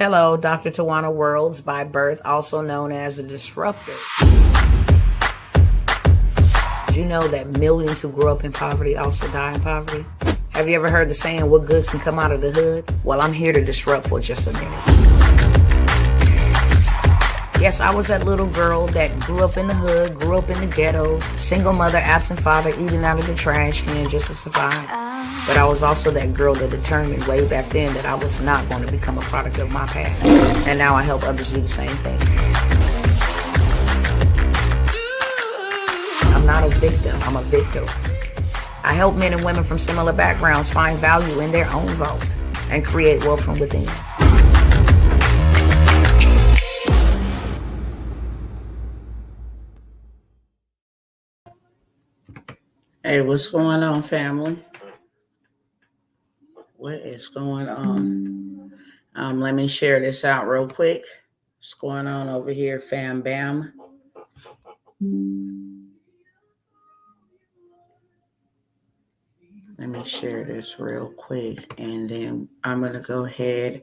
Hello, Dr. Tawana Worlds by birth, also known as a disruptor. Did you know that millions who grew up in poverty also die in poverty? Have you ever heard the saying, what good can come out of the hood? Well, I'm here to disrupt for just a minute. Yes, I was that little girl that grew up in the hood, grew up in the ghetto, single mother, absent father, eating out of the trash can just to survive. But I was also that girl that determined way back then that I was not going to become a product of my past. And now I help others do the same thing. I'm not a victim, I'm a victor. I help men and women from similar backgrounds find value in their own vault and create wealth from within. Hey, what's going on, family? What is going on? Let me share this out real quick. What's going on over here, fam bam? Let me share this real quick, and then I'm going to go ahead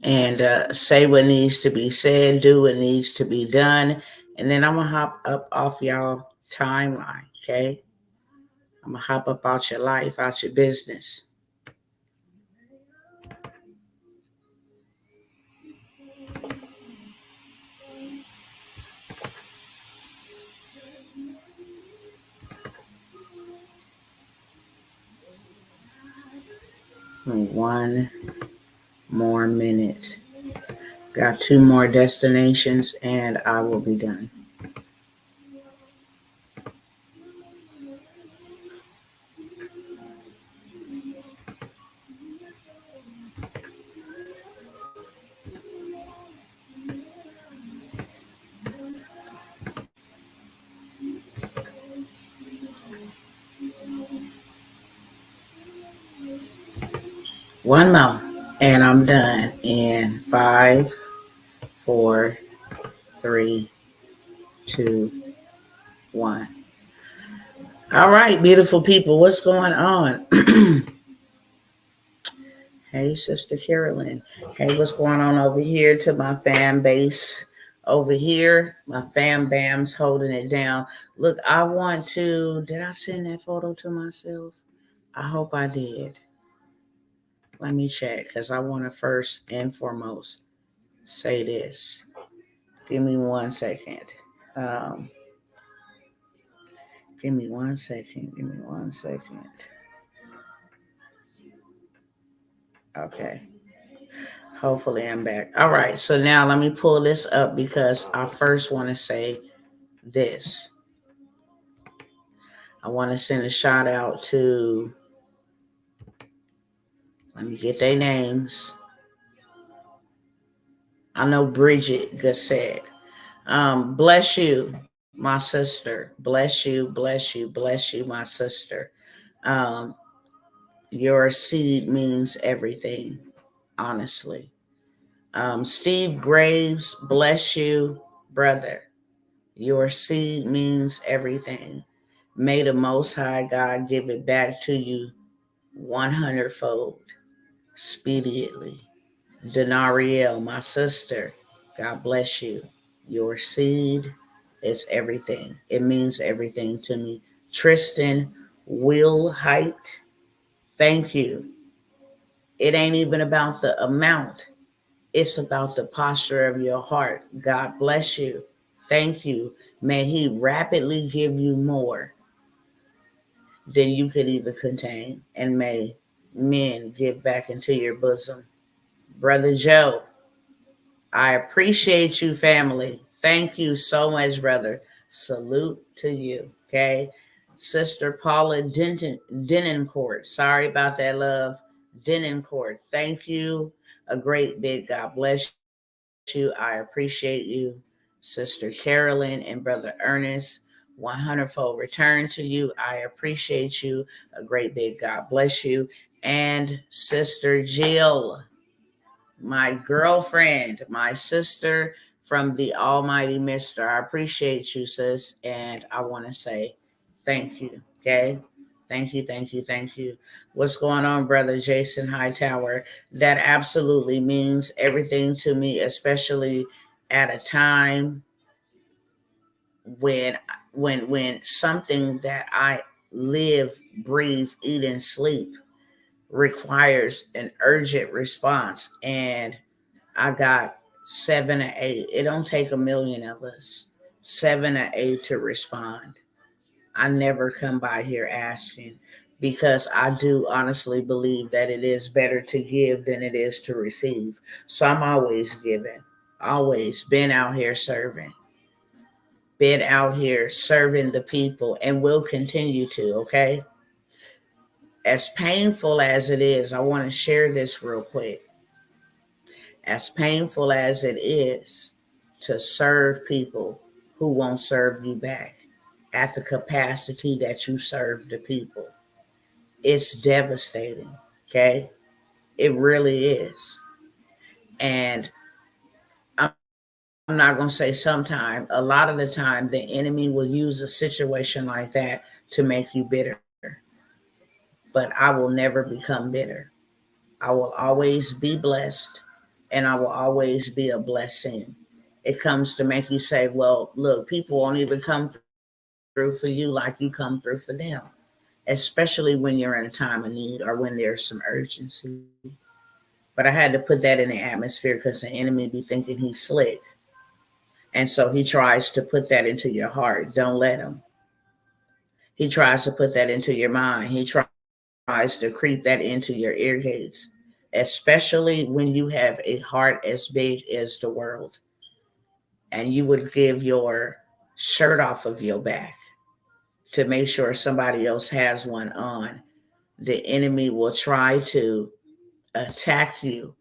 and say what needs to be said, do what needs to be done, and then I'm going to hop up off y'all timeline, okay? I'm going to hop up out your life, out your business. One more minute. Got 2 more destinations and I will be done. One more, and I'm done in 5, 4, 3, 2, 1. All right, beautiful people, what's going on? Hey, Sister Carolyn. Hey, what's going on over here to my fan base over here? My fam bam's holding it down. Look, I want to, did I send that photo to myself? I hope I did. Let me check, because I want to first and foremost say this. Give me 1 second. Give me 1 second. Give me 1 second. Okay. Hopefully I'm back. All right. So now let me pull this up because I first want to say this. I want to send a shout out to, let me get their names. I know Bridget Gassett. Bless you, my sister. Bless you, bless you, bless you, my sister. Your seed means everything, honestly. Steve Graves, bless you, brother. Your seed means everything. May the Most High God give it back to you 100-fold, speedily. Denariel, my sister, God bless you. Your seed is everything. It means everything to me. Tristan Will Height, thank you. It ain't even about the amount. It's about the posture of your heart. God bless you. Thank you. May He rapidly give you more than you could even contain. And may men give back into your bosom. Brother Joe, I appreciate you, family. Thank you so much, brother. Salute to you, okay? Sister Paula Denoncourt. Sorry about that, love. Denoncourt. Thank you. A great big God bless you. I appreciate you. Sister Carolyn and Brother Ernest, 100-fold return to you. I appreciate you. A great big God bless you. And Sister Jill, my girlfriend, my sister from the Almighty Mister. I appreciate you, sis. And I want to say thank you. Okay. Thank you, thank you, thank you. What's going on, brother Jason Hightower? That absolutely means everything to me, especially at a time when when something that I live, breathe, eat, and sleep requires an urgent response. And I got 7 or 8. It don't take a million of us. 7 or 8 to respond. I never come by here asking, because I do honestly believe that it is better to give than it is to receive. So I'm always giving, always been out here serving, been out here serving the people, and will continue to, okay? As painful as it is, I want to share this real quick. As painful as it is to serve people who won't serve you back at the capacity that you serve the people, it's devastating, okay? It really is. And I'm not going to say sometime, a lot of the time, the enemy will use a situation like that to make you bitter. But I will never become bitter. I will always be blessed, and I will always be a blessing. It comes to make you say, well, look, people won't even come through for you like you come through for them, especially when you're in a time of need or when there's some urgency. But I had to put that in the atmosphere because the enemy be thinking he's slick. And so he tries to put that into your heart. Don't let him. He tries to put that into your mind. He tries to creep that into your ear gates, especially when you have a heart as big as the world and you would give your shirt off of your back to make sure somebody else has one on. The enemy will try to attack you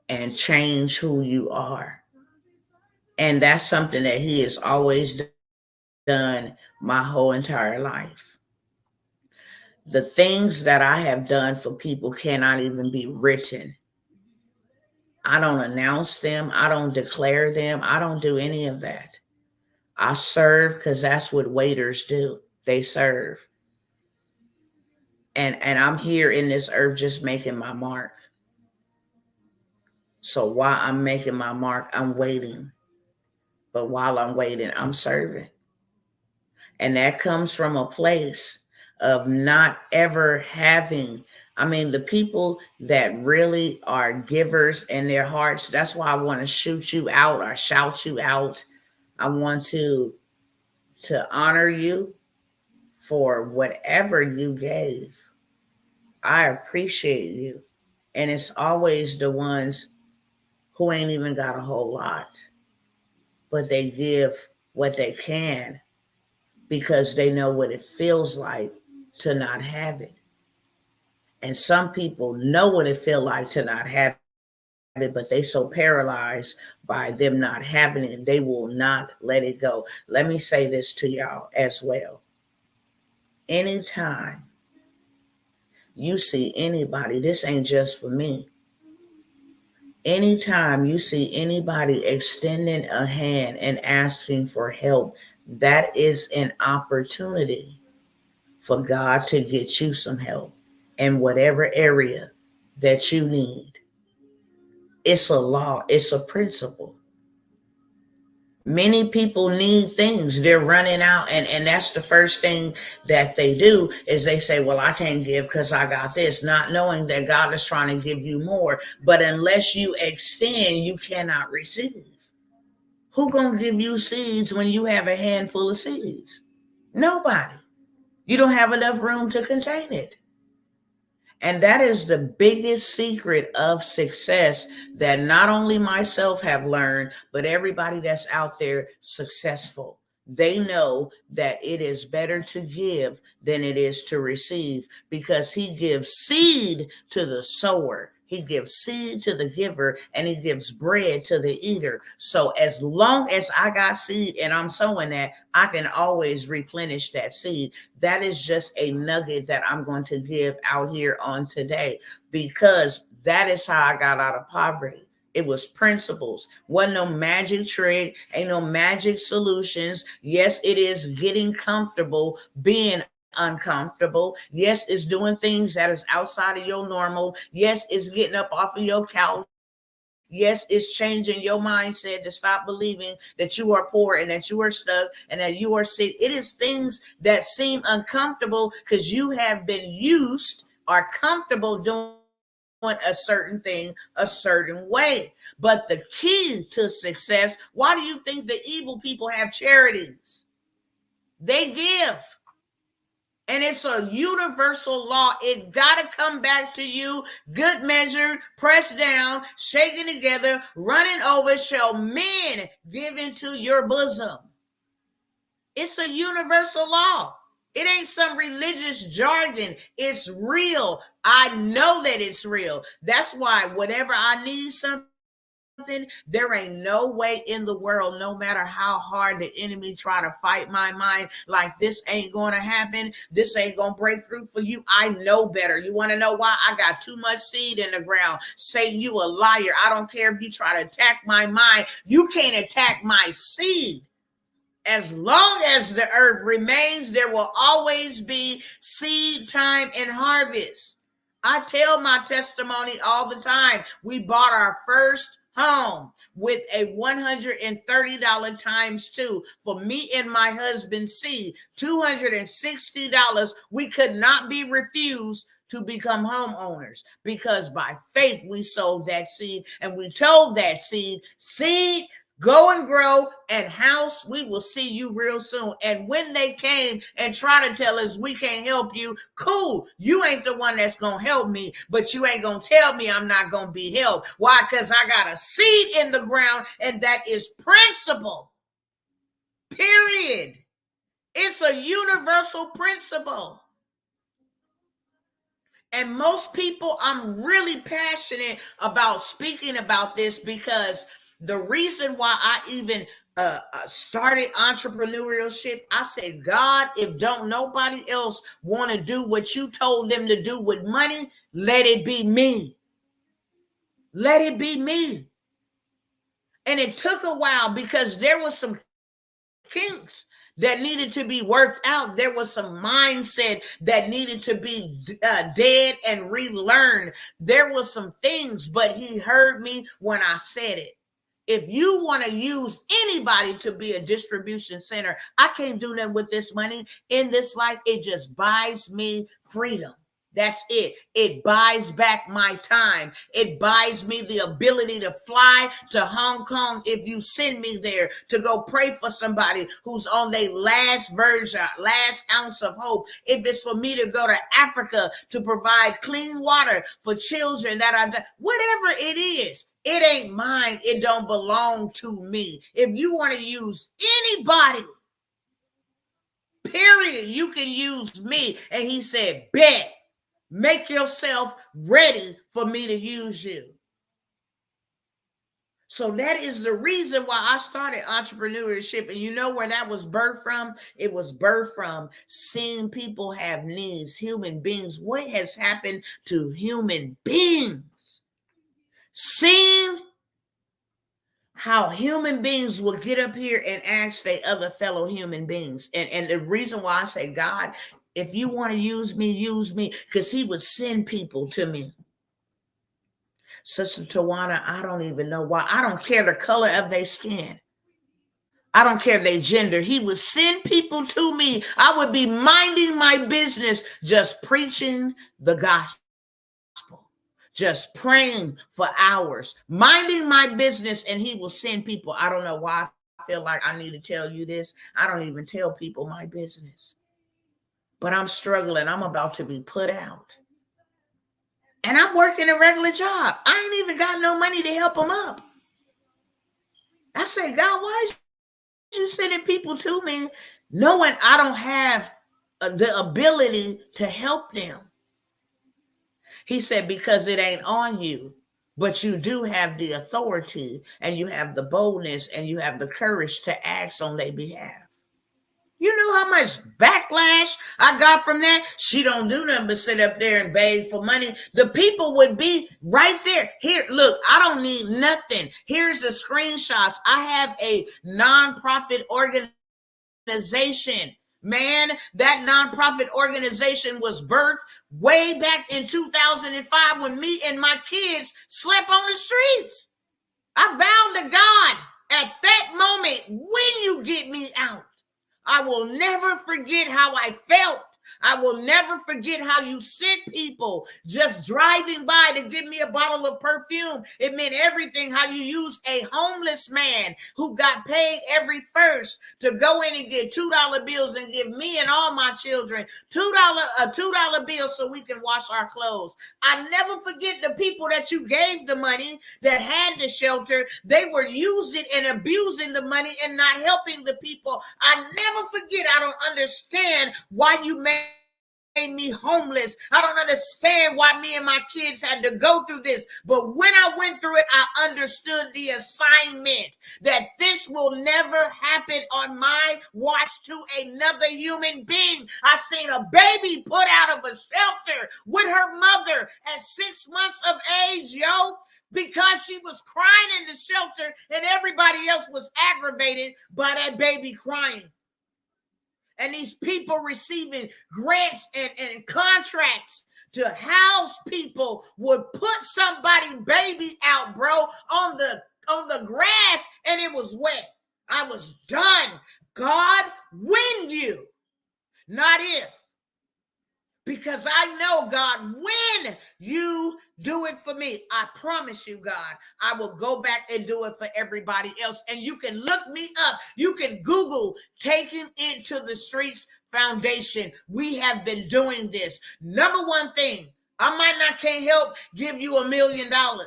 and change who you are. And that's something that he has always done my whole entire life. The things that I have done for people cannot even be written. I don't announce them. I don't declare them. I don't do any of that. I serve because that's what waiters do. They serve. And I'm here in this earth just making my mark. So while I'm making my mark, I'm waiting. But while I'm waiting, I'm serving. And that comes from a place of not ever having. I mean, the people that really are givers in their hearts, that's why I want to shoot you out or shout you out. I want to honor you for whatever you gave. I appreciate you. And it's always the ones who ain't even got a whole lot, but they give what they can because they know what it feels like to not have it. And some people know what it feels like to not have it, but they so paralyzed by them not having it, they will not let it go. Let me say this to y'all as well. Anytime you see anybody, this ain't just for me. Anytime you see anybody extending a hand and asking for help, that is an opportunity for God to get you some help in whatever area that you need. It's a law, it's a principle. Many people need things. They're running out, and that's the first thing that they do is they say, well, I can't give because I got this, not knowing that God is trying to give you more. But unless you extend, you cannot receive. Who gonna give you seeds when you have a handful of seeds? Nobody. You don't have enough room to contain it. And that is the biggest secret of success that not only myself have learned, but everybody that's out there successful. They know that it is better to give than it is to receive, because he gives seed to the sower. He gives seed to the giver, and he gives bread to the eater. So as long as I got seed and I'm sowing that, I can always replenish that seed. That is just a nugget that I'm going to give out here on today, because that is how I got out of poverty. It was principles. Wasn't no magic trick. Ain't no magic solutions. Yes, it is getting comfortable being uncomfortable. Yes, it's doing things that is outside of your normal. Yes, it's getting up off of your couch. Yes, it's changing your mindset to stop believing that you are poor and that you are stuck and that you are sick. It is things that seem uncomfortable because you have been used or comfortable doing a certain thing a certain way. But the key to success, why do you think the evil people have charities? They give. And it's a universal law. It got to come back to you, good measure, pressed down, shaken together, running over, shall men give into your bosom. It's a universal law. It ain't some religious jargon. It's real. I know that it's real. That's why whenever I need something, there ain't no way in the world, no matter how hard the enemy try to fight my mind, like this ain't going to happen, this ain't going to break through for you. I know better. You want to know why? I got too much seed in the ground. Satan, you a liar. I don't care if you try to attack my mind. You can't attack my seed. As long as the earth remains, there will always be seed time and harvest. I tell my testimony all the time. We bought our first home with a $130 times 2 for me and my husband's seed, $260. We could not be refused to become homeowners because by faith we sowed that seed and we told that seed, go and grow, and house, we will see you real soon. And when they came and try to tell us we can't help you, cool. You ain't the one that's going to help me, but you ain't going to tell me I'm not going to be helped. Why? Because I got a seed in the ground, and that is principle. Period. It's a universal principle. And most people, I'm really passionate about speaking about this because the reason why I even started entrepreneurship, I said, God, if don't nobody else want to do what you told them to do with money, let it be me. Let it be me. And it took a while because there was some kinks that needed to be worked out. There was some mindset that needed to be dead and relearned. There was some things, but he heard me when I said it. If you want to use anybody to be a distribution center, I can't do nothing with this money in this life. It just buys me freedom. That's it. It buys back my time. It buys me the ability to fly to Hong Kong if you send me there to go pray for somebody who's on their last verge, last ounce of hope. If it's for me to go to Africa to provide clean water for children that are, whatever it is, it ain't mine. It don't belong to me. If you want to use anybody, period, you can use me. And he said, bet. Make yourself ready for me to use you. So that is the reason why I started entrepreneurship. And you know where that was birthed from? It was birthed from seeing people have needs, human beings. What has happened to human beings? Seeing how human beings will get up here and ask their other fellow human beings. And the reason why I say, God, if you want to use me, because he would send people to me. Sister Tawana, I don't even know why. I don't care the color of their skin. I don't care their gender. He would send people to me. I would be minding my business, just preaching the gospel, just praying for hours, minding my business, and he will send people. I don't know why I feel like I need to tell you this. I don't even tell people my business. But I'm struggling. I'm about to be put out. And I'm working a regular job. I ain't even got no money to help them up. I said, God, why is you sending people to me knowing I don't have the ability to help them? He said, because it ain't on you, but you do have the authority and you have the boldness and you have the courage to act on their behalf. You know how much backlash I got from that? She don't do nothing but sit up there and beg for money. The people would be right there. Here, look, I don't need nothing. Here's the screenshots. I have a nonprofit organization Man, that nonprofit organization was birthed way back in 2005 when me and my kids slept on the streets. I vowed to God at that moment, when you get me out, I will never forget how I felt. I will never forget how you sent people just driving by to give me a bottle of perfume. It meant everything. How you used a homeless man who got paid every first to go in and get $2 bills and give me and all my children a $2 bill so we can wash our clothes. I never forget the people that you gave the money that had the shelter. They were using and abusing the money and not helping the people. I never forget. I don't understand why you made me homeless. I don't understand why me and my kids had to go through this. But when I went through it, I understood the assignment that this will never happen on my watch to another human being. I seen a baby put out of a shelter with her mother at 6 months of age, because she was crying in the shelter and everybody else was aggravated by that baby crying. And these people receiving grants and contracts to house people would put somebody's baby out, bro, on the grass, and it was wet. I was done. God, when you, not if. Because I know, God, when you do it for me, I promise you, God, I will go back and do it for everybody else. And you can look me up. You can Google Taking It to the Streets Foundation. We have been doing this. Number one thing, can't help give you $1 million. I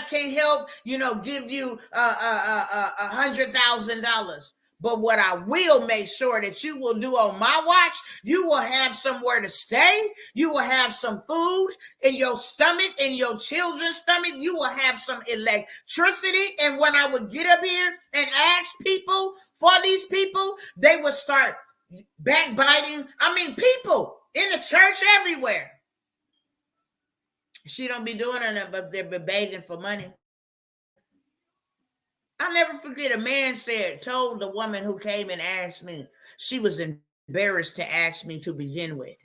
can't help, give you $100,000. But what I will make sure that you will do on my watch, you will have somewhere to stay. You will have some food in your stomach, in your children's stomach. You will have some electricity. And when I would get up here and ask people for these people, they would start backbiting. I mean, people in the church everywhere. She don't be doing it, but they're begging for money. I'll never forget, a man told the woman who came and asked me, she was embarrassed to ask me to begin with.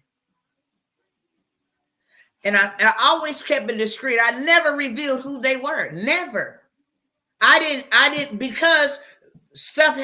And I always kept it discreet. I never revealed who they were. Never. I didn't, because stuff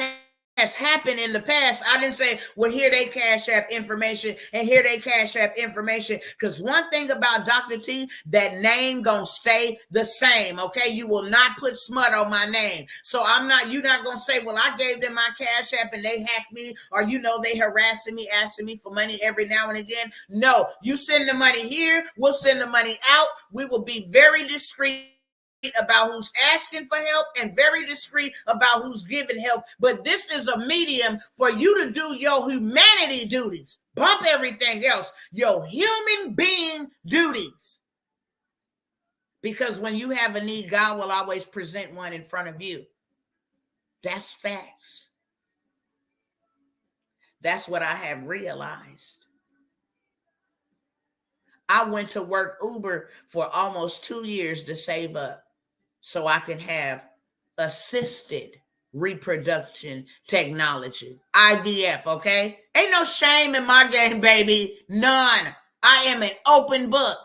has happened in the past. I didn't say, well, here they Cash App information and here they Cash App information. Because one thing about Dr. T, that name gonna stay the same. Okay, you will not put smut on my name. So you're not gonna say, well, I gave them my Cash App and they hacked me, or they harassing me, asking me for money every now and again. No, you send the money here, we'll send the money out. We will be very discreet about who's asking for help and very discreet about who's giving help. But this is a medium for you to do your humanity duties. Bump everything else, your human being duties. Because when you have a need, God will always present one in front of you. That's facts. That's what I have realized. I went to work Uber for almost 2 years to save up so I can have assisted reproduction technology, IVF, okay? Ain't no shame in my game, baby. None. I am an open book.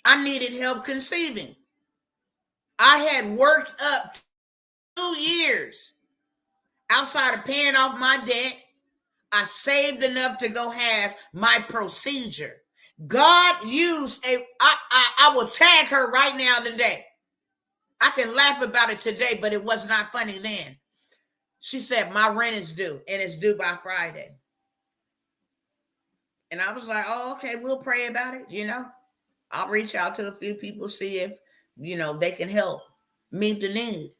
I needed help conceiving. I had worked up 2 years outside of paying off my debt. I saved enough to go have my procedure. God used I will tag her right now today. I can laugh about it today, but it was not funny then. She said, my rent is due, and it's due by Friday. And I was like, oh, okay, we'll pray about it. I'll reach out to a few people, see if, they can help meet the need.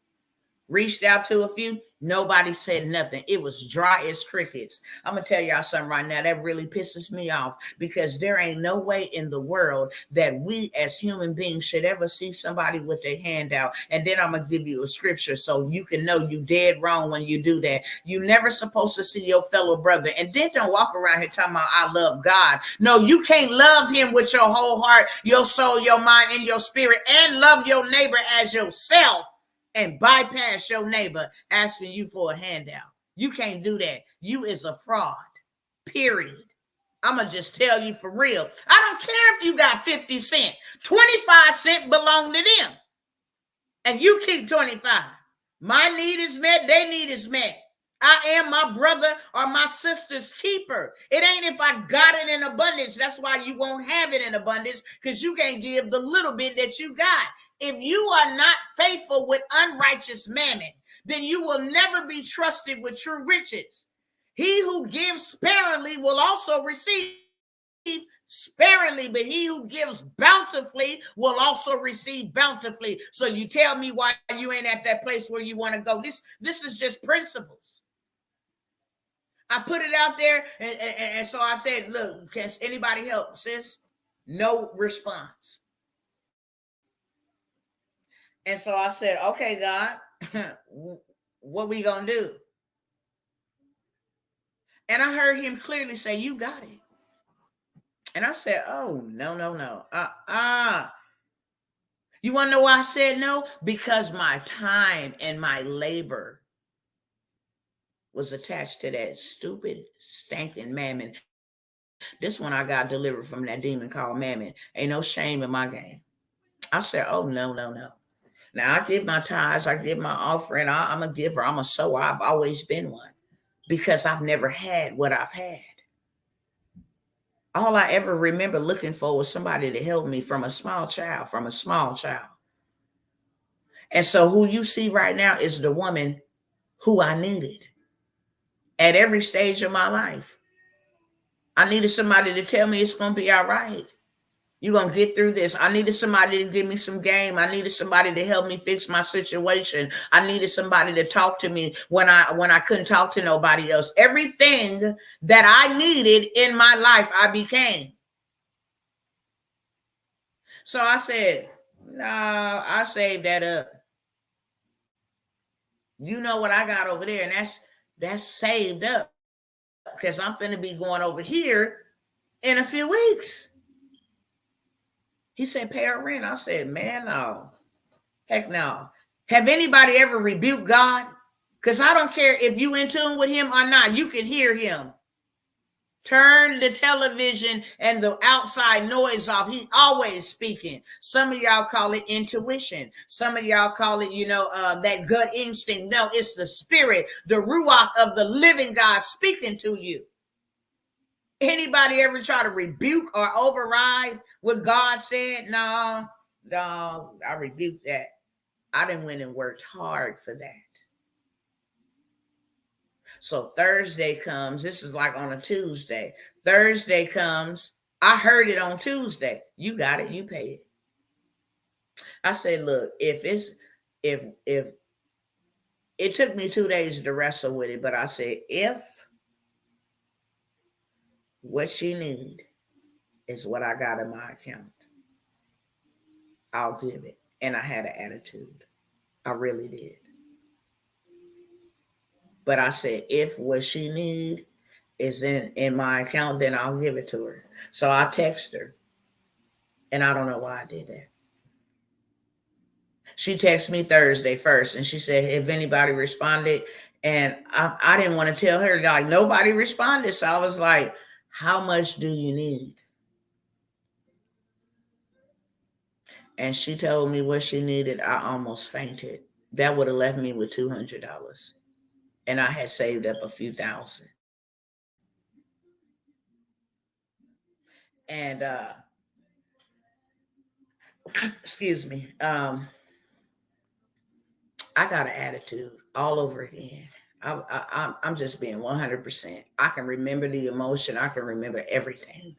Reached out to a few. Nobody said nothing. It was dry as crickets. I'm going to tell y'all something right now. That really pisses me off, because there ain't no way in the world that we as human beings should ever see somebody with their hand out. And then I'm going to give you a scripture so you can know you dead wrong when you do that. You never supposed to see your fellow brother. And then don't walk around here talking about I love God. No, you can't love him with your whole heart, your soul, your mind, and your spirit, and love your neighbor as yourself, and bypass your neighbor asking you for a handout. You can't do that. You is a fraud. Period. I'm going to just tell you for real. I don't care if you got 50 cents. 25 cents belong to them. And you keep 25. My need is met. Their need is met. I am my brother or my sister's keeper. It ain't if I got it in abundance. That's why you won't have it in abundance, because you can't give the little bit that you got. If you are not faithful with unrighteous mammon, then you will never be trusted with true riches. He who gives sparingly will also receive sparingly, but he who gives bountifully will also receive bountifully. So you tell me why you ain't at that place where you want to go. This is just principles. I put it out there, and so I said, look, can anybody help, sis? No response. And so I said, okay, God, what we gonna do? And I heard him clearly say, you got it. And I said, oh, no. You want to know why I said no? Because my time and my labor was attached to that stupid, stinking mammon. This one I got delivered from that demon called mammon. Ain't no shame in my game. I said, oh, no. Now, I give my tithes. I give my offering. I'm a giver. I'm a sower. I've always been one, because I've never had what I've had. All I ever remember looking for was somebody to help me from a small child. And so who you see right now is the woman who I needed at every stage of my life. I needed somebody to tell me it's going to be all right. You're going to get through this. I needed somebody to give me some game. I needed somebody to help me fix my situation. I needed somebody to talk to me when I couldn't talk to nobody else. Everything that I needed in my life, I became. So I said, no, I saved that up. You know what I got over there, and that's saved up, because I'm finna be going over here in a few weeks. He said, pay her rent. I said, man, no. Heck no. Have anybody ever rebuked God? Because I don't care if you in tune with him or not. You can hear him. Turn the television and the outside noise off. He's always speaking. Some of y'all call it intuition. Some of y'all call it, that gut instinct. No, it's the spirit, the ruach of the living God speaking to you. Anybody ever try to rebuke or override what God said? No, I rebuke that. I done went and worked hard for that. So Thursday comes. This is like on a Tuesday. Thursday comes. I heard it on Tuesday. You got it. You pay it. I said, look, if it took me 2 days to wrestle with it, but I said, if what she need is what I got in my account, I'll give it. And I had an attitude. I really did. But I said, if what she need is in my account, then I'll give it to her. So I text her. And I don't know why I did that. She texted me Thursday first, and she said, if anybody responded. And I didn't want to tell her, like, nobody responded. So I was like, how much do you need? And she told me what she needed. I almost fainted. That would have left me with $200. And I had saved up a few thousand. And excuse me, I got an attitude all over again. I'm just being 100%. I can remember the emotion. I can remember everything.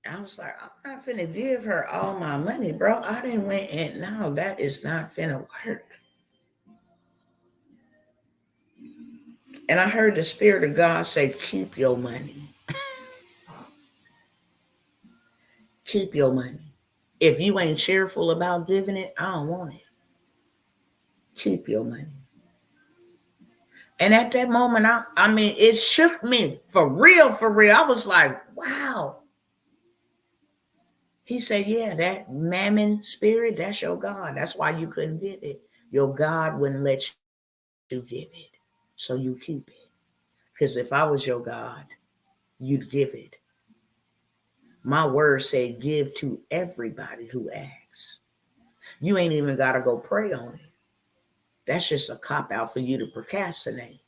I was like, I'm not finna give her all my money, bro. I didn't went and no, that is not finna work. And I heard the Spirit of God say, keep your money. Keep your money. If you ain't cheerful about giving it, I don't want it. Keep your money. And at that moment, I mean, it shook me for real. I was like, wow. He said, yeah, that mammon spirit, that's your God. That's why you couldn't get it. Your God wouldn't let you give it. So you keep it. Because if I was your God, you'd give it. My word said give to everybody who asks. You ain't even got to go pray on it. That's just a cop out for you to procrastinate.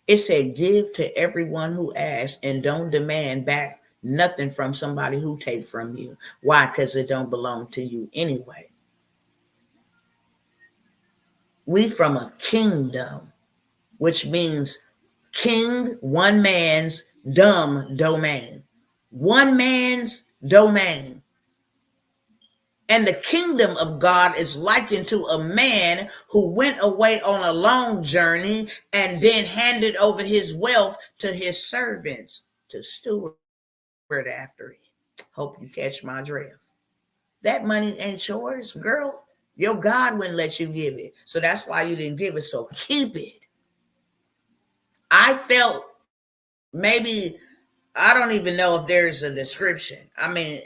It said give to everyone who asks and don't demand back nothing from somebody who take from you. Why? Because it don't belong to you anyway. We from a kingdom, which means king, one man's dumb domain. One man's domain. And the kingdom of God is likened to a man who went away on a long journey and then handed over his wealth to his servants to steward after it. Hope you catch my drift. That money ain't yours, girl. Your God wouldn't let you give it. So that's why you didn't give it. So keep it. I felt maybe, I don't even know if there's a description. I mean,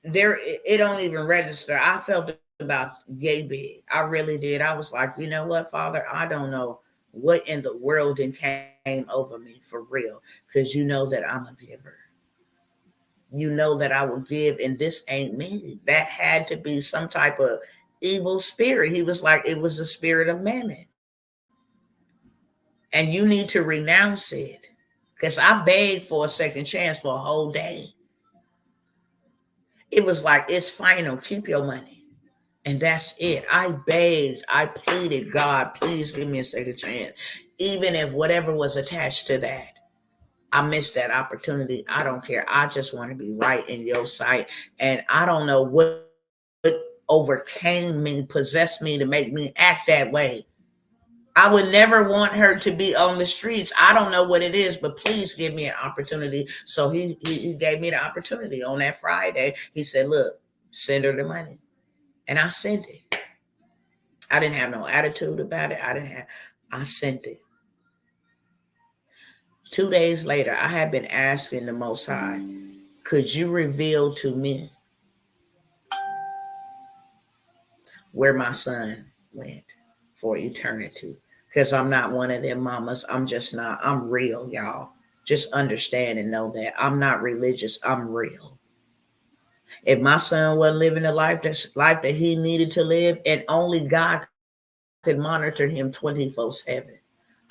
it don't even register. I felt about yay big. I really did. I was like, you know what, Father, I don't know what in the world came over me for real, because you know that I'm a giver. You know that I will give, and this ain't me. That had to be some type of evil spirit. He was like, it was the spirit of mammon. And you need to renounce it. Because I begged for a second chance for a whole day. It was like, it's final. Keep your money. And that's it. I begged. I pleaded, God, please give me a second chance. Even if whatever was attached to that, I missed that opportunity. I don't care. I just want to be right in your sight. And I don't know what overcame me, possessed me to make me act that way. I would never want her to be on the streets. I don't know what it is, but please give me an opportunity. So he gave me the opportunity on that Friday. He said, look, send her the money. And I sent it. I didn't have no attitude about it. I sent it. 2 days later, I had been asking the Most High, could you reveal to me where my son went for eternity? Because I'm not one of them mamas. I'm just not. I'm real, y'all. Just understand and know that I'm not religious. I'm real. If my son wasn't living the life that he needed to live, and only God could monitor him 24/7.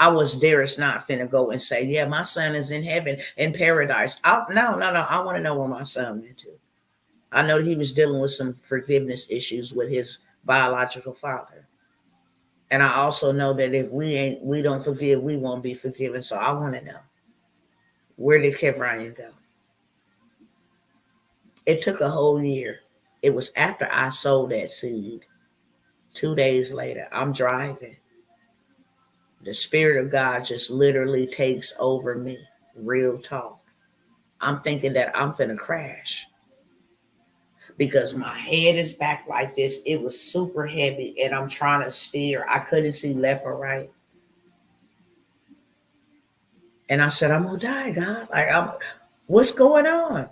I was there. It's not finna go and say, yeah, my son is in heaven, in paradise. No. I want to know where my son went to. I know that he was dealing with some forgiveness issues with his biological father. And I also know that if we don't forgive, we won't be forgiven. So I want to know, where did Kevrian go? It took a whole year. It was after I sowed that seed. 2 days later, I'm driving. The Spirit of God just literally takes over me. Real talk. I'm thinking that I'm finna crash because my head is back like this. It was super heavy and I'm trying to steer. I couldn't see left or right. And I said, I'm gonna die, God. What's going on?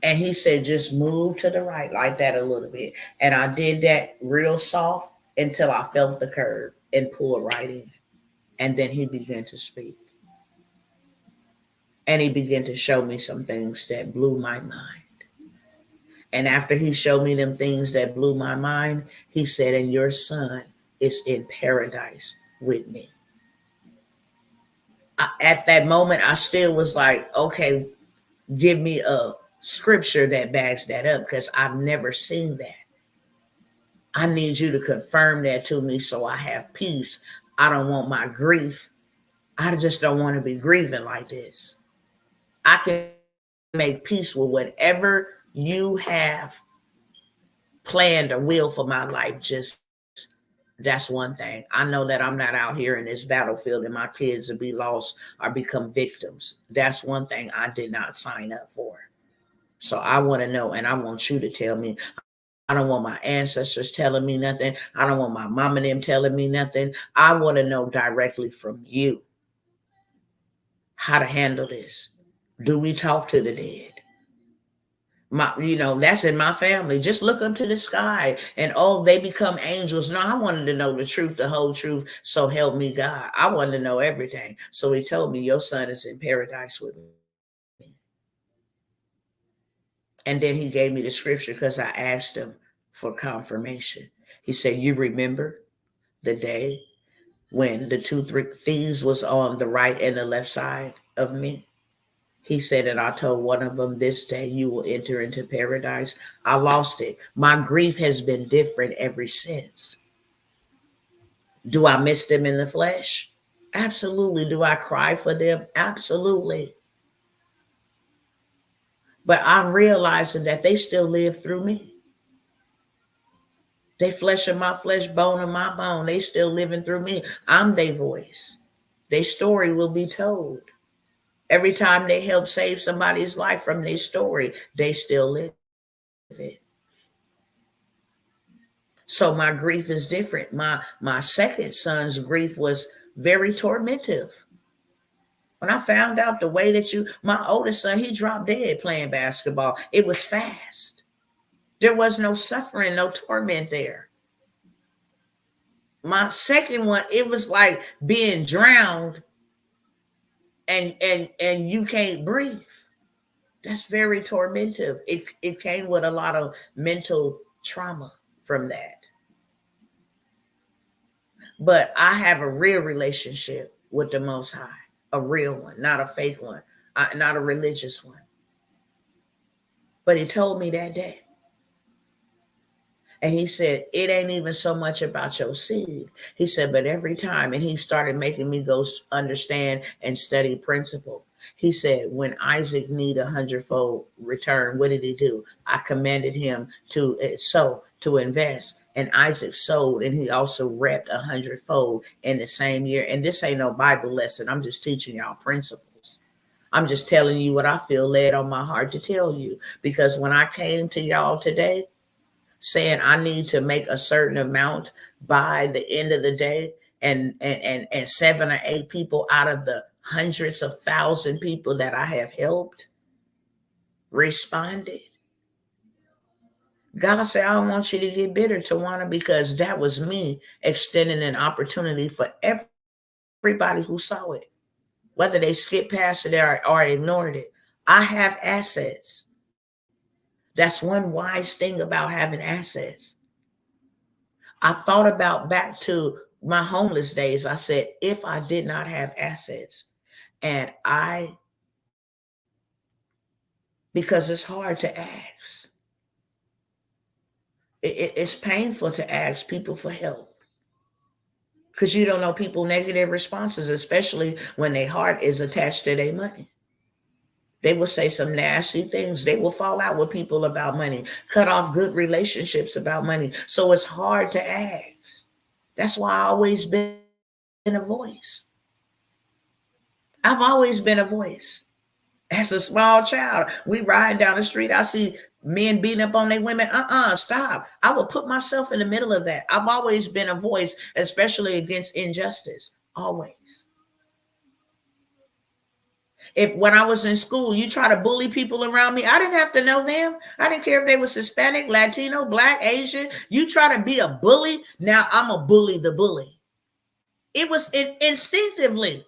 And he said, just move to the right like that a little bit. And I did that real soft until I felt the curve and pulled right in. And then he began to speak. And he began to show me some things that blew my mind. And after he showed me them things that blew my mind, he said, and your son is in paradise with me. At that moment, I still was like, okay, give me a scripture that backs that up, because I've never seen that. I need you to confirm that to me so I have peace. I don't want my grief. I just don't want to be grieving like this. I can make peace with whatever you have planned or will for my life. Just that's one thing. I know that I'm not out here in this battlefield and my kids will be lost or become victims. That's one thing I did not sign up for. So I want to know, and I want you to tell me. I don't want my ancestors telling me nothing. I don't want my mom and them telling me nothing. I want to know directly from you how to handle this. Do we talk to the dead? That's in my family. Just look up to the sky and oh, they become angels. No, I wanted to know the truth, the whole truth. So help me God. I wanted to know everything. So he told me, your son is in paradise with me. And then he gave me the scripture because I asked him for confirmation. He said, you remember the day when the two thieves was on the right and the left side of me? He said, and I told one of them, this day you will enter into paradise. I lost it. My grief has been different ever since. Do I miss them in the flesh? Absolutely. Do I cry for them? Absolutely. But I'm realizing that they still live through me. They flesh of my flesh, bone of my bone. They still living through me. I'm their voice. Their story will be told. Every time they help save somebody's life from their story, they still live it. So my grief is different. My second son's grief was very tormentive. When I found out the way that my oldest son, he dropped dead playing basketball. It was fast. There was no suffering, no torment there. My second one, it was like being drowned and you can't breathe. That's very tormentive. It came with a lot of mental trauma from that. But I have a real relationship with the Most High, a real one, not a fake one, not a religious one. But he told me that day. And he said, it ain't even so much about your seed. He said, but every time, and he started making me go understand and study principle. He said, when Isaac need 100-fold return, what did he do? I commanded him to sow, to invest. And Isaac sowed, and he also reaped 100-fold in the same year. And this ain't no Bible lesson. I'm just teaching y'all principles. I'm just telling you what I feel led on my heart to tell you. Because when I came to y'all today, saying I need to make a certain amount by the end of the day, and 7 or 8 people out of the hundreds of thousand people that I have helped responded. God said, I don't want you to get bitter, Tawana, because that was me extending an opportunity for everybody who saw it, whether they skipped past it or ignored it. I have assets. That's one wise thing about having assets. I thought about back to my homeless days. I said, if I did not have assets, and because it's hard to ask. It's painful to ask people for help because you don't know people's negative responses, especially when their heart is attached to their money. They will say some nasty things. They will fall out with people about money, cut off good relationships about money. So it's hard to ask. That's why I've always been a voice. I've always been a voice. As a small child, we riding down the street, I see men beating up on their women. Stop. I will put myself in the middle of that. I've always been a voice, especially against injustice. Always. If when I was in school, you try to bully people around me, I didn't have to know them. I didn't care if they was Hispanic, Latino, Black, Asian. You try to be a bully, now I'm a bully the bully. It was instinctively.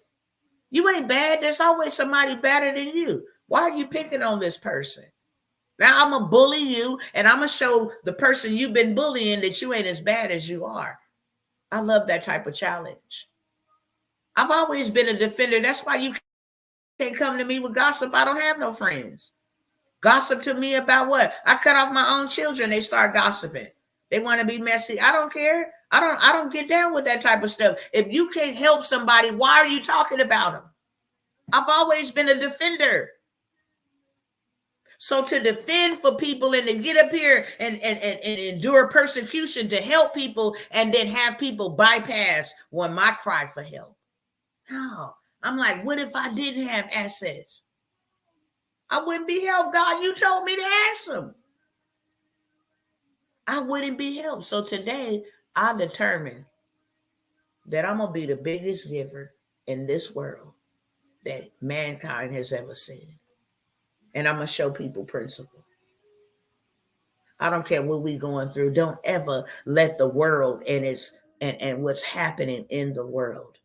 You ain't bad. There's always somebody better than you. Why are you picking on this person? Now I'm going to bully you, and I'm going to show the person you've been bullying that you ain't as bad as you are. I love that type of challenge. I've always been a defender. That's why you can't come to me with gossip. I don't have no friends. Gossip to me about what? I cut off my own children. They start gossiping. They want to be messy. I don't care. I don't get down with that type of stuff. If you can't help somebody, why are you talking about them? I've always been a defender. So to defend for people and to get up here and endure persecution to help people and then have people bypass when my cry for help. No, I'm like, what if I didn't have assets? I wouldn't be helped. God, you told me to ask them. I wouldn't be helped. So today I determined that I'm going to be the biggest giver in this world that mankind has ever seen. And I'm going to show people principle. I don't care what we're going through. Don't ever let the world and what's happening in the world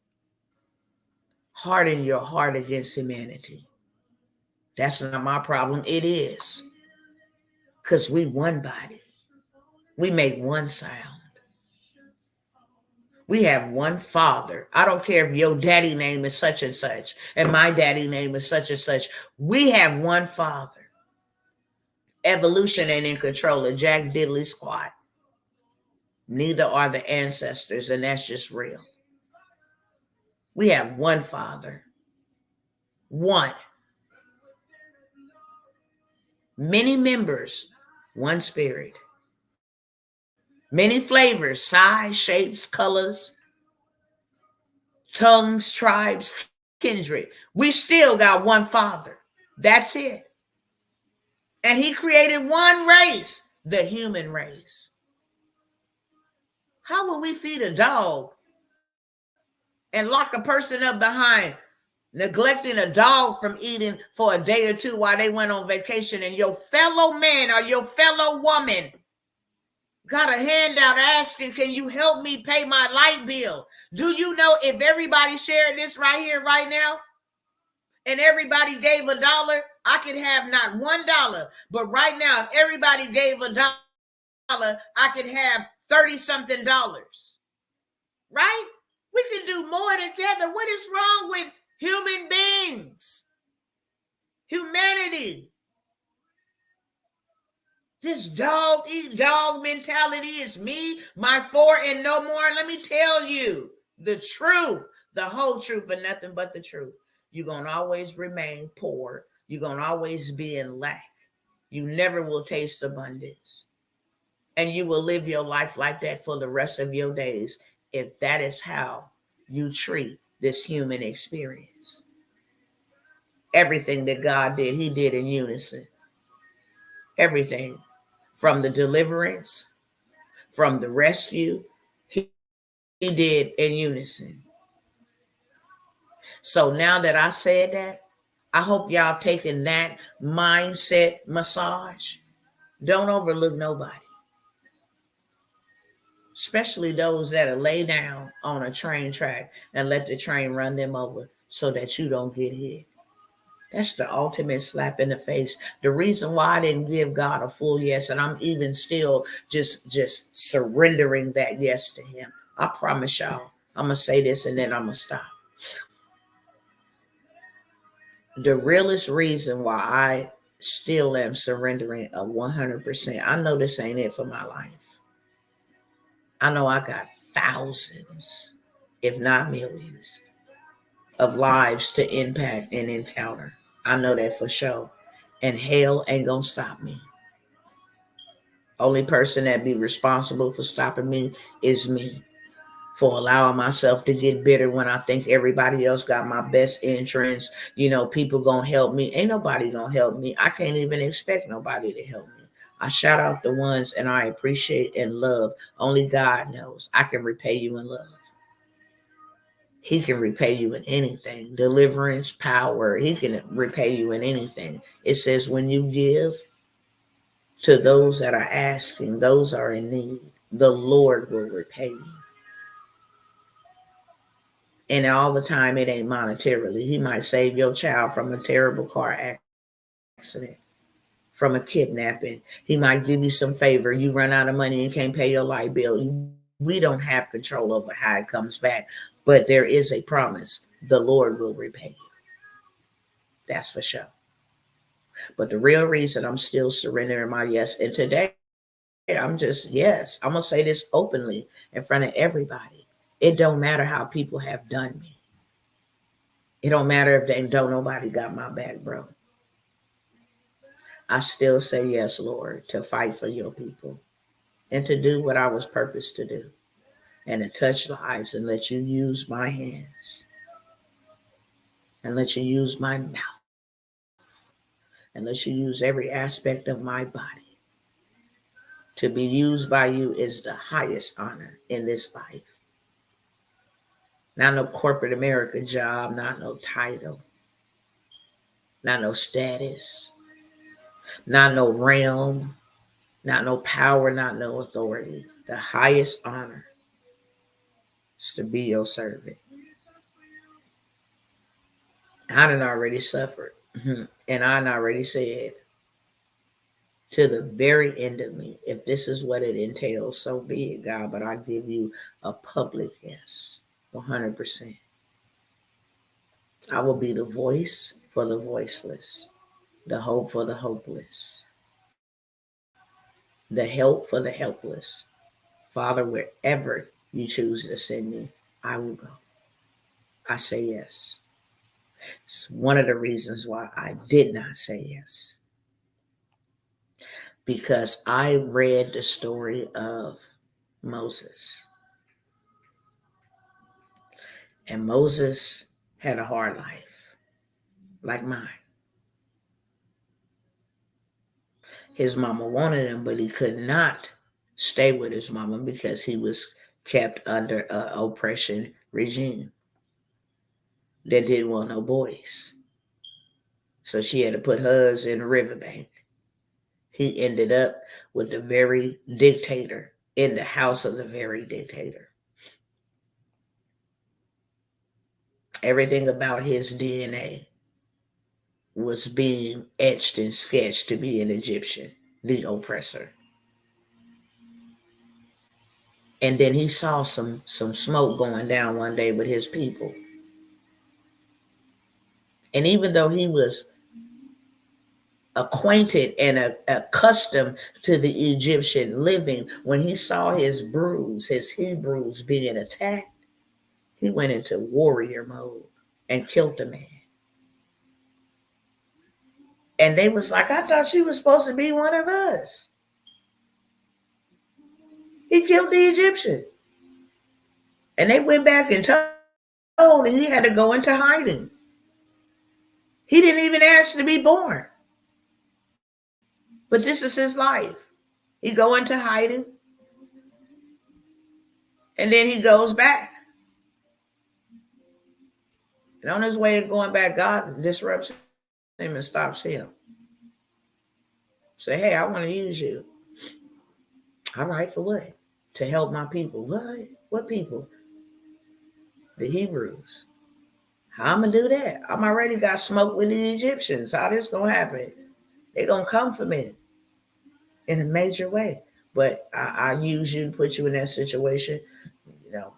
harden your heart against humanity. That's not my problem. It is. Because we one body. We make one sound. We have one Father. I don't care if your daddy name is such and such and my daddy name is such and such. We have one Father. Evolution ain't in control of Jack Diddley squat. Neither are the ancestors, and that's just real. We have one Father. One. Many members, one Spirit. Many flavors, size, shapes, colors, tongues, tribes, kindred. We still got one Father. That's it. And he created one race, the human race. How will we feed a dog and lock a person up behind neglecting a dog from eating for a day or two while they went on vacation, and your fellow man or your fellow woman got a handout asking, can you help me pay my light bill? Do you know if everybody shared this right here, right now, and everybody gave $1, I could have not $1. But right now, if everybody gave $1, I could have 30-something dollars. Right? We can do more together. What is wrong with human beings? Humanity. This dog eat dog mentality is me, my four, and no more. Let me tell you the truth, the whole truth, and nothing but the truth. You're going to always remain poor. You're going to always be in lack. You never will taste abundance. And you will live your life like that for the rest of your days if that is how you treat this human experience. Everything that God did, he did in unison. Everything. From the deliverance, from the rescue, he did in unison. So now that I said that, I hope y'all taking that mindset massage. Don't overlook nobody. Especially those that are lay down on a train track and let the train run them over so that you don't get hit. That's the ultimate slap in the face. The reason why I didn't give God a full yes, and I'm even still just surrendering that yes to him. I promise y'all, I'm going to say this and then I'm going to stop. The realest reason why I still am surrendering a 100%, I know this ain't it for my life. I know I got thousands, if not millions, of lives to impact and encounter. I know that for sure. And hell ain't gonna stop me. Only person that be responsible for stopping me is me. For allowing myself to get bitter when I think everybody else got my best interests. You know, people gonna help me. Ain't nobody gonna help me. I can't even expect nobody to help me. I shout out the ones and I appreciate and love. Only God knows I can repay you in love. He can repay you in anything. Deliverance, power. He can repay you in anything. It says when you give to those that are asking, those are in need, the Lord will repay you. And all the time, it ain't monetarily. He might save your child from a terrible car accident, from a kidnapping. He might give you some favor. You run out of money and can't pay your light bill. We don't have control over how it comes back. But there is a promise. The Lord will repay you. That's for sure. But the real reason I'm still surrendering my yes, and today I'm just, yes, I'm going to say this openly in front of everybody. It don't matter how people have done me. It don't matter if they don't nobody got my back, bro. I still say yes, Lord, to fight for your people and to do what I was purposed to do and to touch lives and let you use my hands and let you use my mouth and let you use every aspect of my body. To be used by you is the highest honor in this life. Not no corporate America job, not no title, not no status, not no realm, Not no power, not no authority. The highest honor is to be your servant. I done already suffered. And I done already said to the very end of me, if this is what it entails, so be it, God. But I give you a public yes, 100%. I will be the voice for the voiceless, the hope for the hopeless, the help for the helpless. Father, wherever you choose to send me, I will go. I say yes. It's one of the reasons why I did not say yes. Because I read the story of Moses. And Moses had a hard life, like mine. His mama wanted him, but he could not stay with his mama because he was kept under an oppression regime that didn't want no boys. So she had to put hers in the riverbank. He ended up with the very dictator in the house of the very dictator. Everything about his DNA was being etched and sketched to be an Egyptian, the oppressor. And then he saw some smoke going down one day with his people. And even though he was acquainted and accustomed to the Egyptian living, when he saw his Hebrews being attacked, he went into warrior mode and killed the man. And they was like, I thought you was supposed to be one of us. He killed the Egyptian. And they went back and told him he had to go into hiding. He didn't even ask to be born. But this is his life. He go into hiding. And then he goes back. And on his way of going back, God disrupts him and stops him. Say, hey, I want to use you. All right, for what? To help my people. What? What people? The Hebrews. How I'm going to do that? I'm already got smoke with the Egyptians. How this going to happen? They're going to come for me in a major way. But I use you to put you in that situation. You know,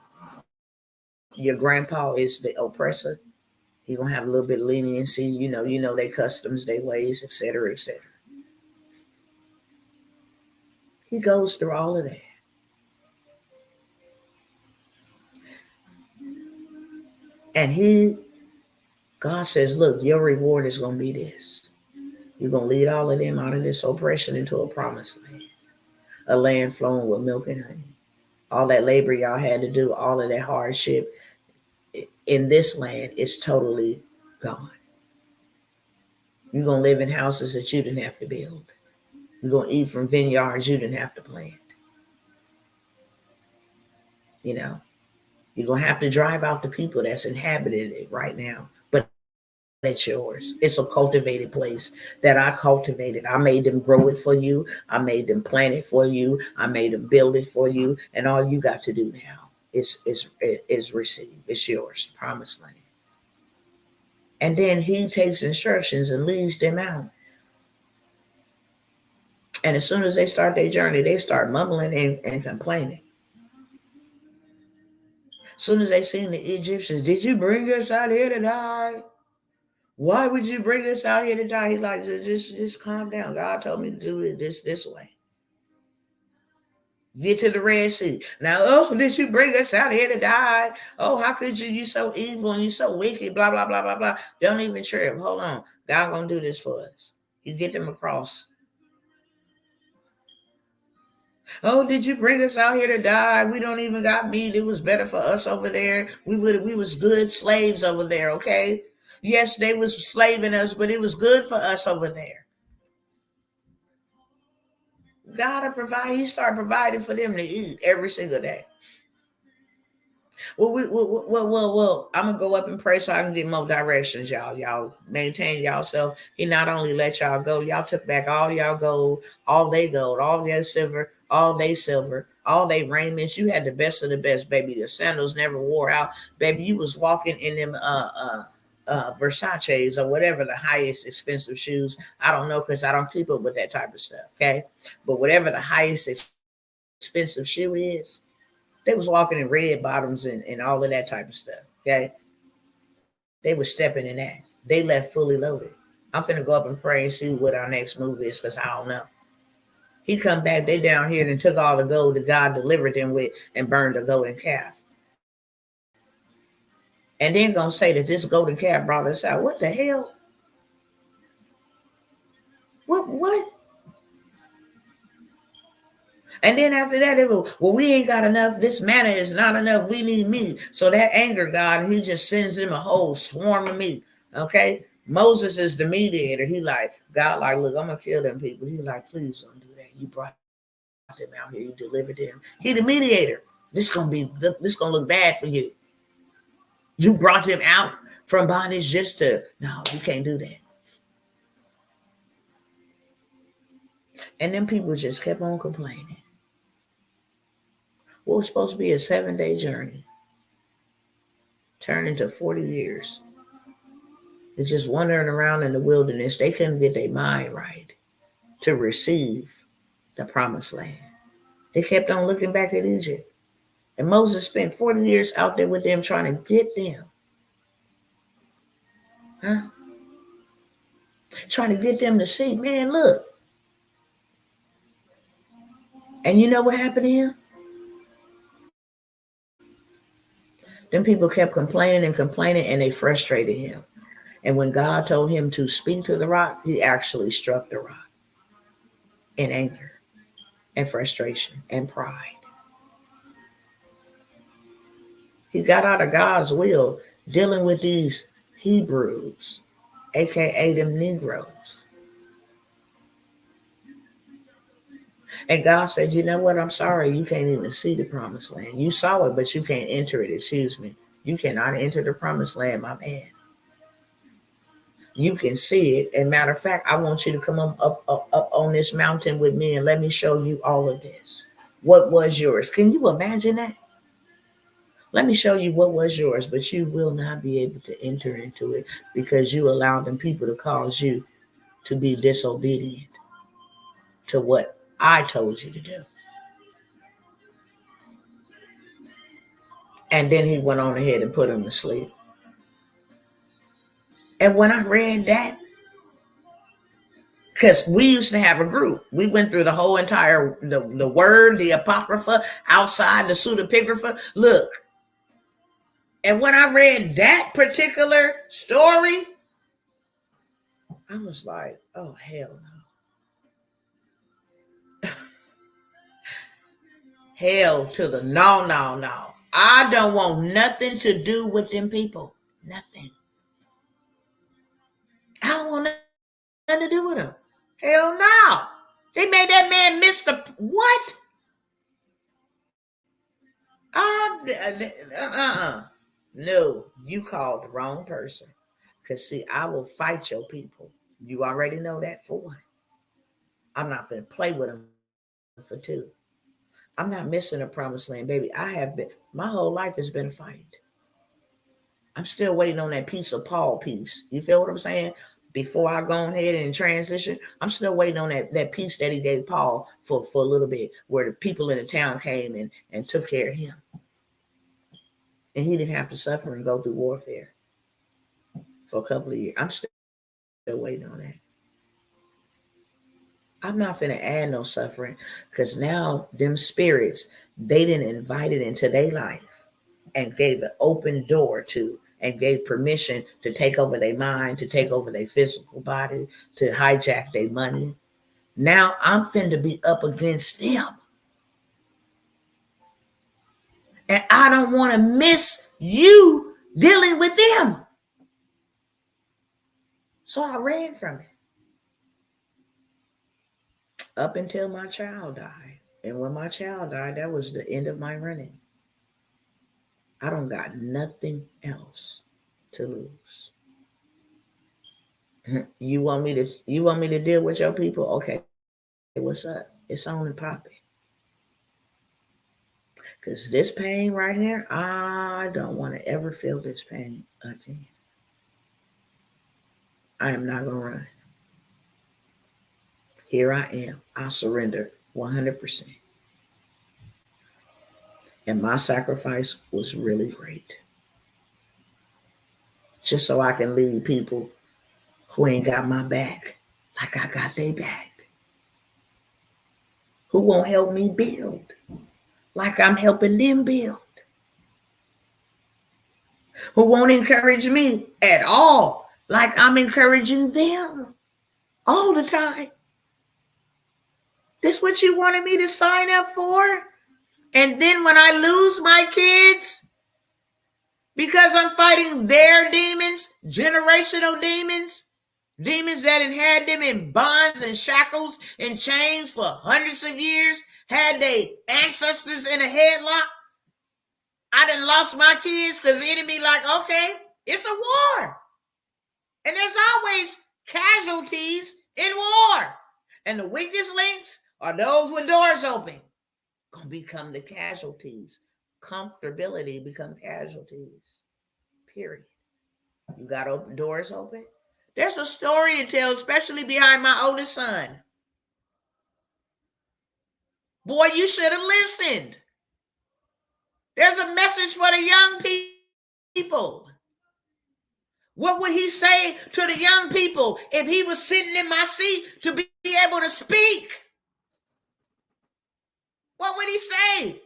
your grandpa is the oppressor. He going to have a little bit of leniency. You know their customs, their ways, et cetera, et cetera. He goes through all of that. And God says, look, your reward is going to be this. You're going to lead all of them out of this oppression into a promised land, a land flowing with milk and honey. All that labor y'all had to do, all of that hardship in this land is totally gone. You're going to live in houses that you didn't have to build. You're going to eat from vineyards you didn't have to plant. You know, you're going to have to drive out the people that's inhabited it right now. But it's yours. It's a cultivated place that I cultivated. I made them grow it for you. I made them plant it for you. I made them build it for you. And all you got to do now is receive. It's yours, promised land. And then he takes instructions and leads them out. And as soon as they start their journey, they start mumbling and complaining. As soon as they seen the Egyptians, did you bring us out here to die? Why would you bring us out here to die? He's like, just calm down. God told me to do it this way. Get to the Red Sea. Now, oh, did you bring us out here to die? Oh, how could you? You so evil and you so wicked, blah, blah, blah, blah, blah. Don't even trip. Hold on. God gonna do this for us. You get them across. Oh, did you bring us out here to die? We don't even got meat. It was better for us over there. We was good slaves over there, okay? Yes, they was slaving us, but it was good for us over there. God will provide. He start providing for them to eat every single day. Well. I'm gonna go up and pray so I can get more directions, y'all. Y'all maintain yourself. He not only let y'all go, y'all took back all y'all gold, all their silver, all they raiments. You had the best of the best, baby. The sandals never wore out, baby. You was walking in them Versace's or whatever the highest expensive shoes. I don't know because I don't keep up with that type of stuff. Okay, but whatever the highest expensive shoe is, they was walking in red bottoms and all of that type of stuff. Okay. They were stepping in that. They left fully loaded. I'm finna go up and pray and see what our next move is because I don't know. He come back, they down here and took all the gold that God delivered them with and burned the golden calf. And then gonna say that this golden calf brought us out. What the hell? What? And then after that, it was, well, we ain't got enough. This manna is not enough. We need meat. So that anger God, he just sends them a whole swarm of meat. Okay. Moses is the mediator. He like, God, like, look, I'm going to kill them people. He like, please don't do that. You brought them out here. You delivered them. He the mediator. This going to look bad for you. You brought them out from bondage just to, no, you can't do that. And then people just kept on complaining. What was supposed to be a 7-day journey turned into 40 years. They're just wandering around in the wilderness. They couldn't get their mind right to receive the promised land. They kept on looking back at Egypt. And Moses spent 40 years out there with them trying to get them. Trying to get them to see, man, look. And you know what happened to him? Them people kept complaining and they frustrated him. And when God told him to speak to the rock, he actually struck the rock in anger and frustration and pride. He got out of God's will dealing with these Hebrews, aka them Negroes. And God said, you know what? I'm sorry. You can't even see the promised land. You saw it, but you can't enter it. Excuse me. You cannot enter the promised land, my man. You can see it. And matter of fact, I want you to come up on this mountain with me and let me show you all of this. What was yours? Can you imagine that? Let me show you what was yours, but you will not be able to enter into it because you allowed them people to cause you to be disobedient to what I told you to do. And then he went on ahead and put him to sleep. And when I read that, because we used to have a group. We went through the whole entire, the word, the apocrypha, outside, the pseudepigrapha. Look. And when I read that particular story, I was like, oh, hell no. Hell to the no. I don't want nothing to do with them people. Nothing. I don't want nothing to do with them. Hell no. They made that man miss the what? No, you called the wrong person. Because, see, I will fight your people. You already know that for one. I'm not going to play with them for two. I'm not missing a promised land, baby. I have been, my whole life has been a fight. I'm still waiting on that piece of Paul piece. You feel what I'm saying? Before I go ahead and transition, I'm still waiting on that piece that he gave Paul for a little bit, where the people in the town came and took care of him. And he didn't have to suffer and go through warfare for a couple of years. I'm still waiting on that. I'm not finna add no suffering because now them spirits, they didn't invite it into their life and gave an open door to and gave permission to take over their mind, to take over their physical body, to hijack their money. Now I'm finna be up against them. And I don't want to miss you dealing with them. So I ran from it. Up until my child died. And when my child died, that was the end of my running. I don't got nothing else to lose. You want me to deal with your people? Okay, what's up? It's on and popping. Because this pain right here, I don't want to ever feel this pain again. I am not going to run. Here I am. I'll surrender 100%. And my sacrifice was really great. Just so I can lead people who ain't got my back like I got their back. Who won't help me build like I'm helping them build. Who won't encourage me at all like I'm encouraging them all the time. This what you wanted me to sign up for? And then when I lose my kids, because I'm fighting their demons, generational demons, demons that had them in bonds and shackles and chains for hundreds of years, had their ancestors in a headlock. I done lost my kids because the enemy like, okay, it's a war. And there's always casualties in war. And the weakest links are those with doors open. Gonna become the casualties. Comfortability become casualties. Period. You got open doors open. There's a story to tell, especially behind my oldest son. Boy, you should have listened. There's a message for the young people. What would he say to the young people if he was sitting in my seat to be able to speak? What would he say?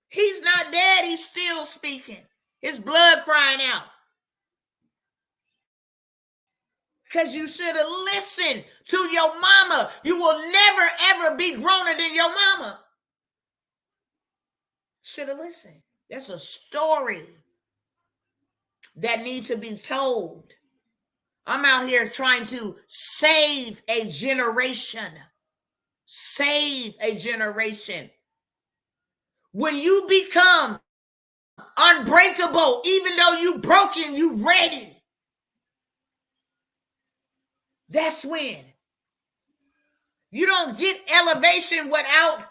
He's not dead. He's still speaking. His blood crying out. Because you should have listened to your mama. You will never, ever be growner than your mama. Should have listened. That's a story that needs to be told. I'm out here trying to save a generation. Save a generation. When you become unbreakable, even though you broken, you ready. That's when. You don't get elevation without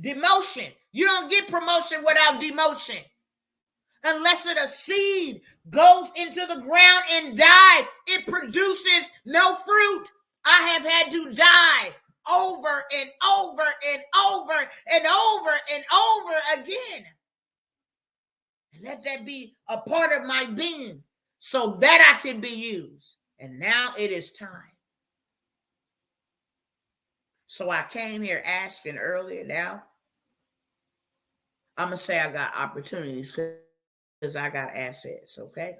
demotion. You don't get promotion without demotion. Unless a seed goes into the ground and die, it produces no fruit. I have had to die over and over and over and over and over again. And let that be a part of my being so that I can be used. And now it is time. So I came here asking earlier. Now I'm going to say I got opportunities because I got assets, okay?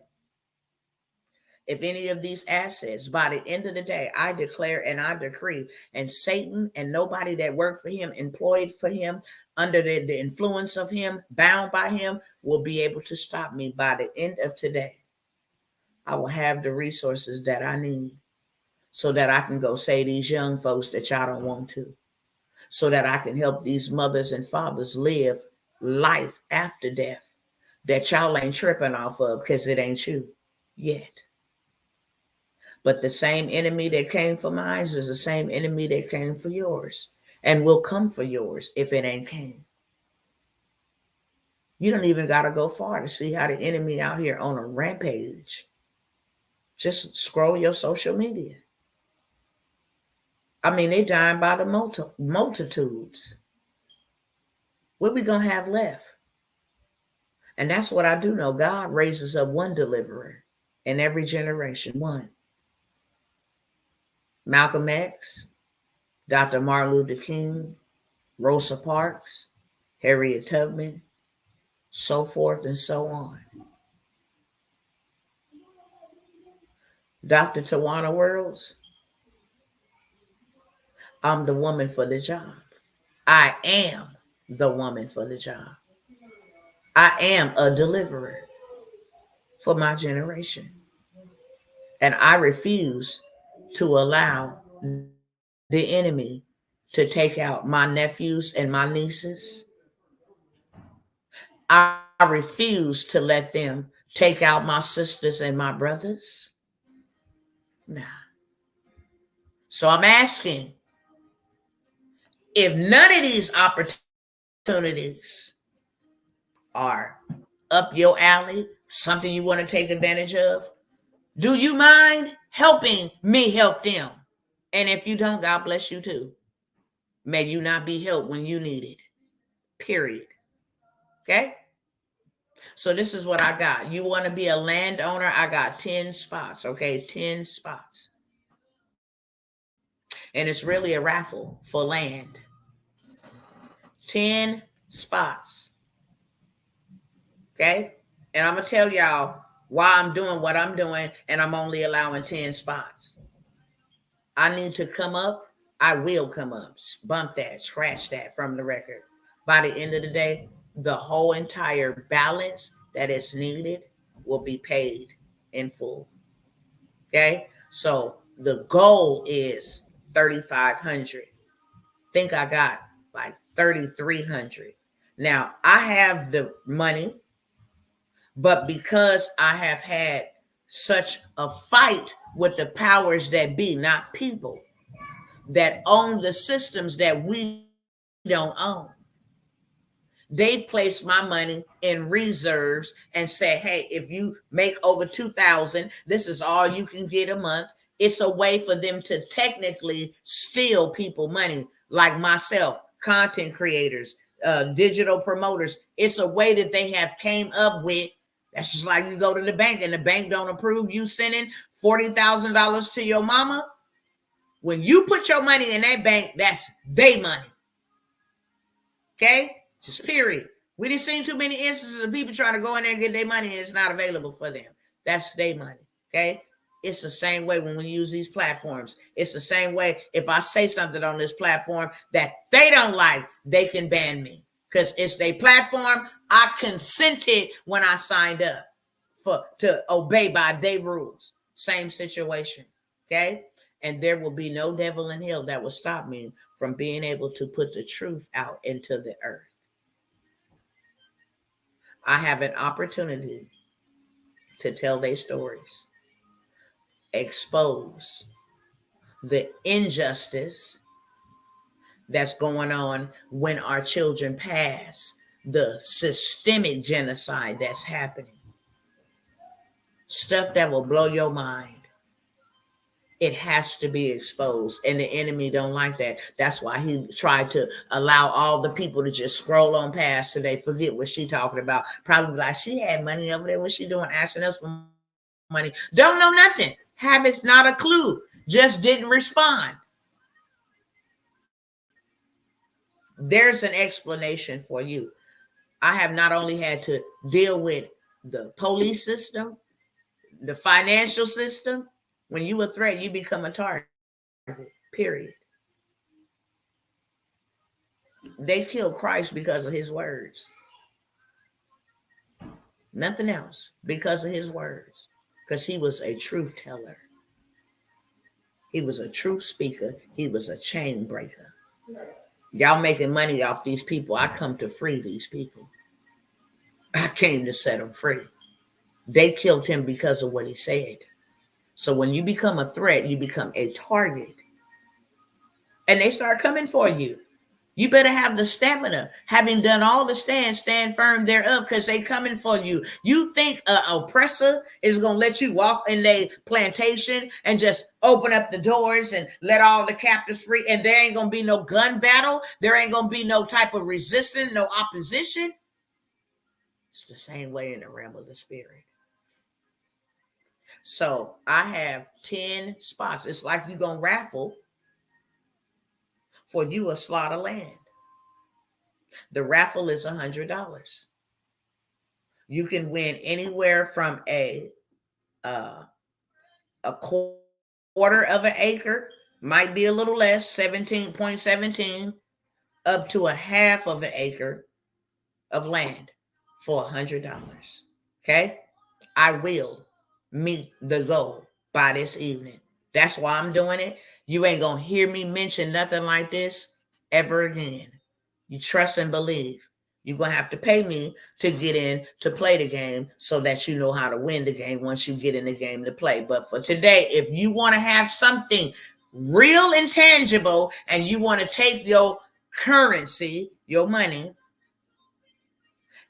If any of these assets, by the end of the day, I declare and I decree, and Satan and nobody that worked for him, employed for him, under the influence of him, bound by him, will be able to stop me by the end of today. I will have the resources that I need so that I can go say these young folks that y'all don't want to, so that I can help these mothers and fathers live life after death that y'all ain't tripping off of because it ain't you yet. But the same enemy that came for mine is the same enemy that came for yours and will come for yours if it ain't came. You don't even got to go far to see how the enemy out here on a rampage. Just scroll your social media. I mean, they dying by the multitudes. What we going to have left? And that's what I do know. God raises up one deliverer in every generation, one. Malcolm X, Dr. Martin Luther King, Rosa Parks, Harriet Tubman, so forth and so on. Dr. Tawana Worlds, I'm the woman for the job. I am the woman for the job. I am a deliverer for my generation. And I refuse to allow the enemy to take out my nephews and my nieces, I refuse to let them take out my sisters and my brothers. Nah. So I'm asking, if none of these opportunities are up your alley, something you want to take advantage of, do you mind helping me help them? And if you don't, God bless you too. May you not be helped when you need it. Period. Okay? So this is what I got. You want to be a landowner? I got 10 spots. Okay? 10 spots. And it's really a raffle for land. 10 spots. Okay? And I'm going to tell y'all why I'm doing what I'm doing, and I'm only allowing 10 spots. I need to come up. I will come up. Bump that, scratch that from the record. By the end of the day, the whole entire balance that is needed will be paid in full. Okay? So the goal is 3,500. Think I got like 3,300. Now, I have the money, but because I have had such a fight with the powers that be, not people, that own the systems that we don't own, they've placed my money in reserves and say, hey, if you make over 2,000, this is all you can get a month. It's a way for them to technically steal people money, like myself, content creators, digital promoters. It's a way that they have came up with. That's just like you go to the bank and the bank don't approve you sending $40,000 to your mama. When you put your money in that bank, that's their money. Okay? Just period. We didn't see too many instances of people trying to go in there and get their money and it's not available for them. That's their money. Okay? It's the same way when we use these platforms. It's the same way if I say something on this platform that they don't like, they can ban me. Because it's their platform. I consented when I signed up to obey by their rules. Same situation. Okay? And there will be no devil in hell that will stop me from being able to put the truth out into the earth. I have an opportunity to tell their stories, expose the injustice that's going on when our children pass, the systemic genocide that's happening. Stuff that will blow your mind. It has to be exposed, and the enemy don't like that. That's why he tried to allow all the people to just scroll on past today, forget what she talking about. Probably like she had money over there. What's she doing asking us for money? Don't know nothing. Habits, not a clue. Just didn't respond. There's an explanation for you. I have not only had to deal with the police system, the financial system. When you a threat, you become a target, period. They killed Christ because of his words. Nothing else, because of his words. Because he was a truth teller. He was a truth speaker. He was a chain breaker. Y'all making money off these people. I come to free these people. I came to set them free. They killed him because of what he said. So when you become a threat, you become a target. And they start coming for you. You better have the stamina. Having done all the stand firm thereof, because they coming for you. You think an oppressor is going to let you walk in their plantation and just open up the doors and let all the captives free, and there ain't going to be no gun battle? There ain't going to be no type of resistance, no opposition? It's the same way in the realm of the spirit. So I have 10 spots. It's like you're going to raffle for you a slot of land. The raffle is $100. You can win anywhere from a quarter of an acre, might be a little less, 17.17, up to a half of an acre of land for $100. Okay? I will meet the goal by this evening. That's why I'm doing it. You ain't going to hear me mention nothing like this ever again. You trust and believe. You're going to have to pay me to get in to play the game so that you know how to win the game once you get in the game to play. But for today, if you want to have something real and tangible and you want to take your currency, your money,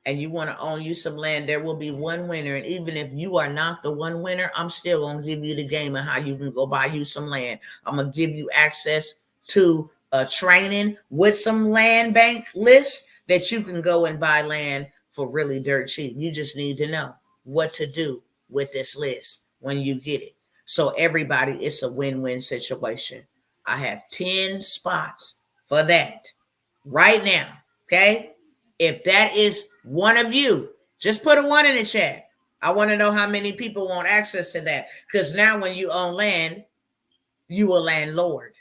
and you want to own you some land, there will be one winner. And even if you are not the one winner, I'm still going to give you the game of how you can go buy you some land. I'm going to give you access to a training with some land bank lists that you can go and buy land for really dirt cheap. You just need to know what to do with this list when you get it. So everybody, it's a win-win situation. I have 10 spots for that right now. Okay. If that is one of you, just put a 1 in the chat. I want to know how many people want access to that. Because now when you own land, you a landlord.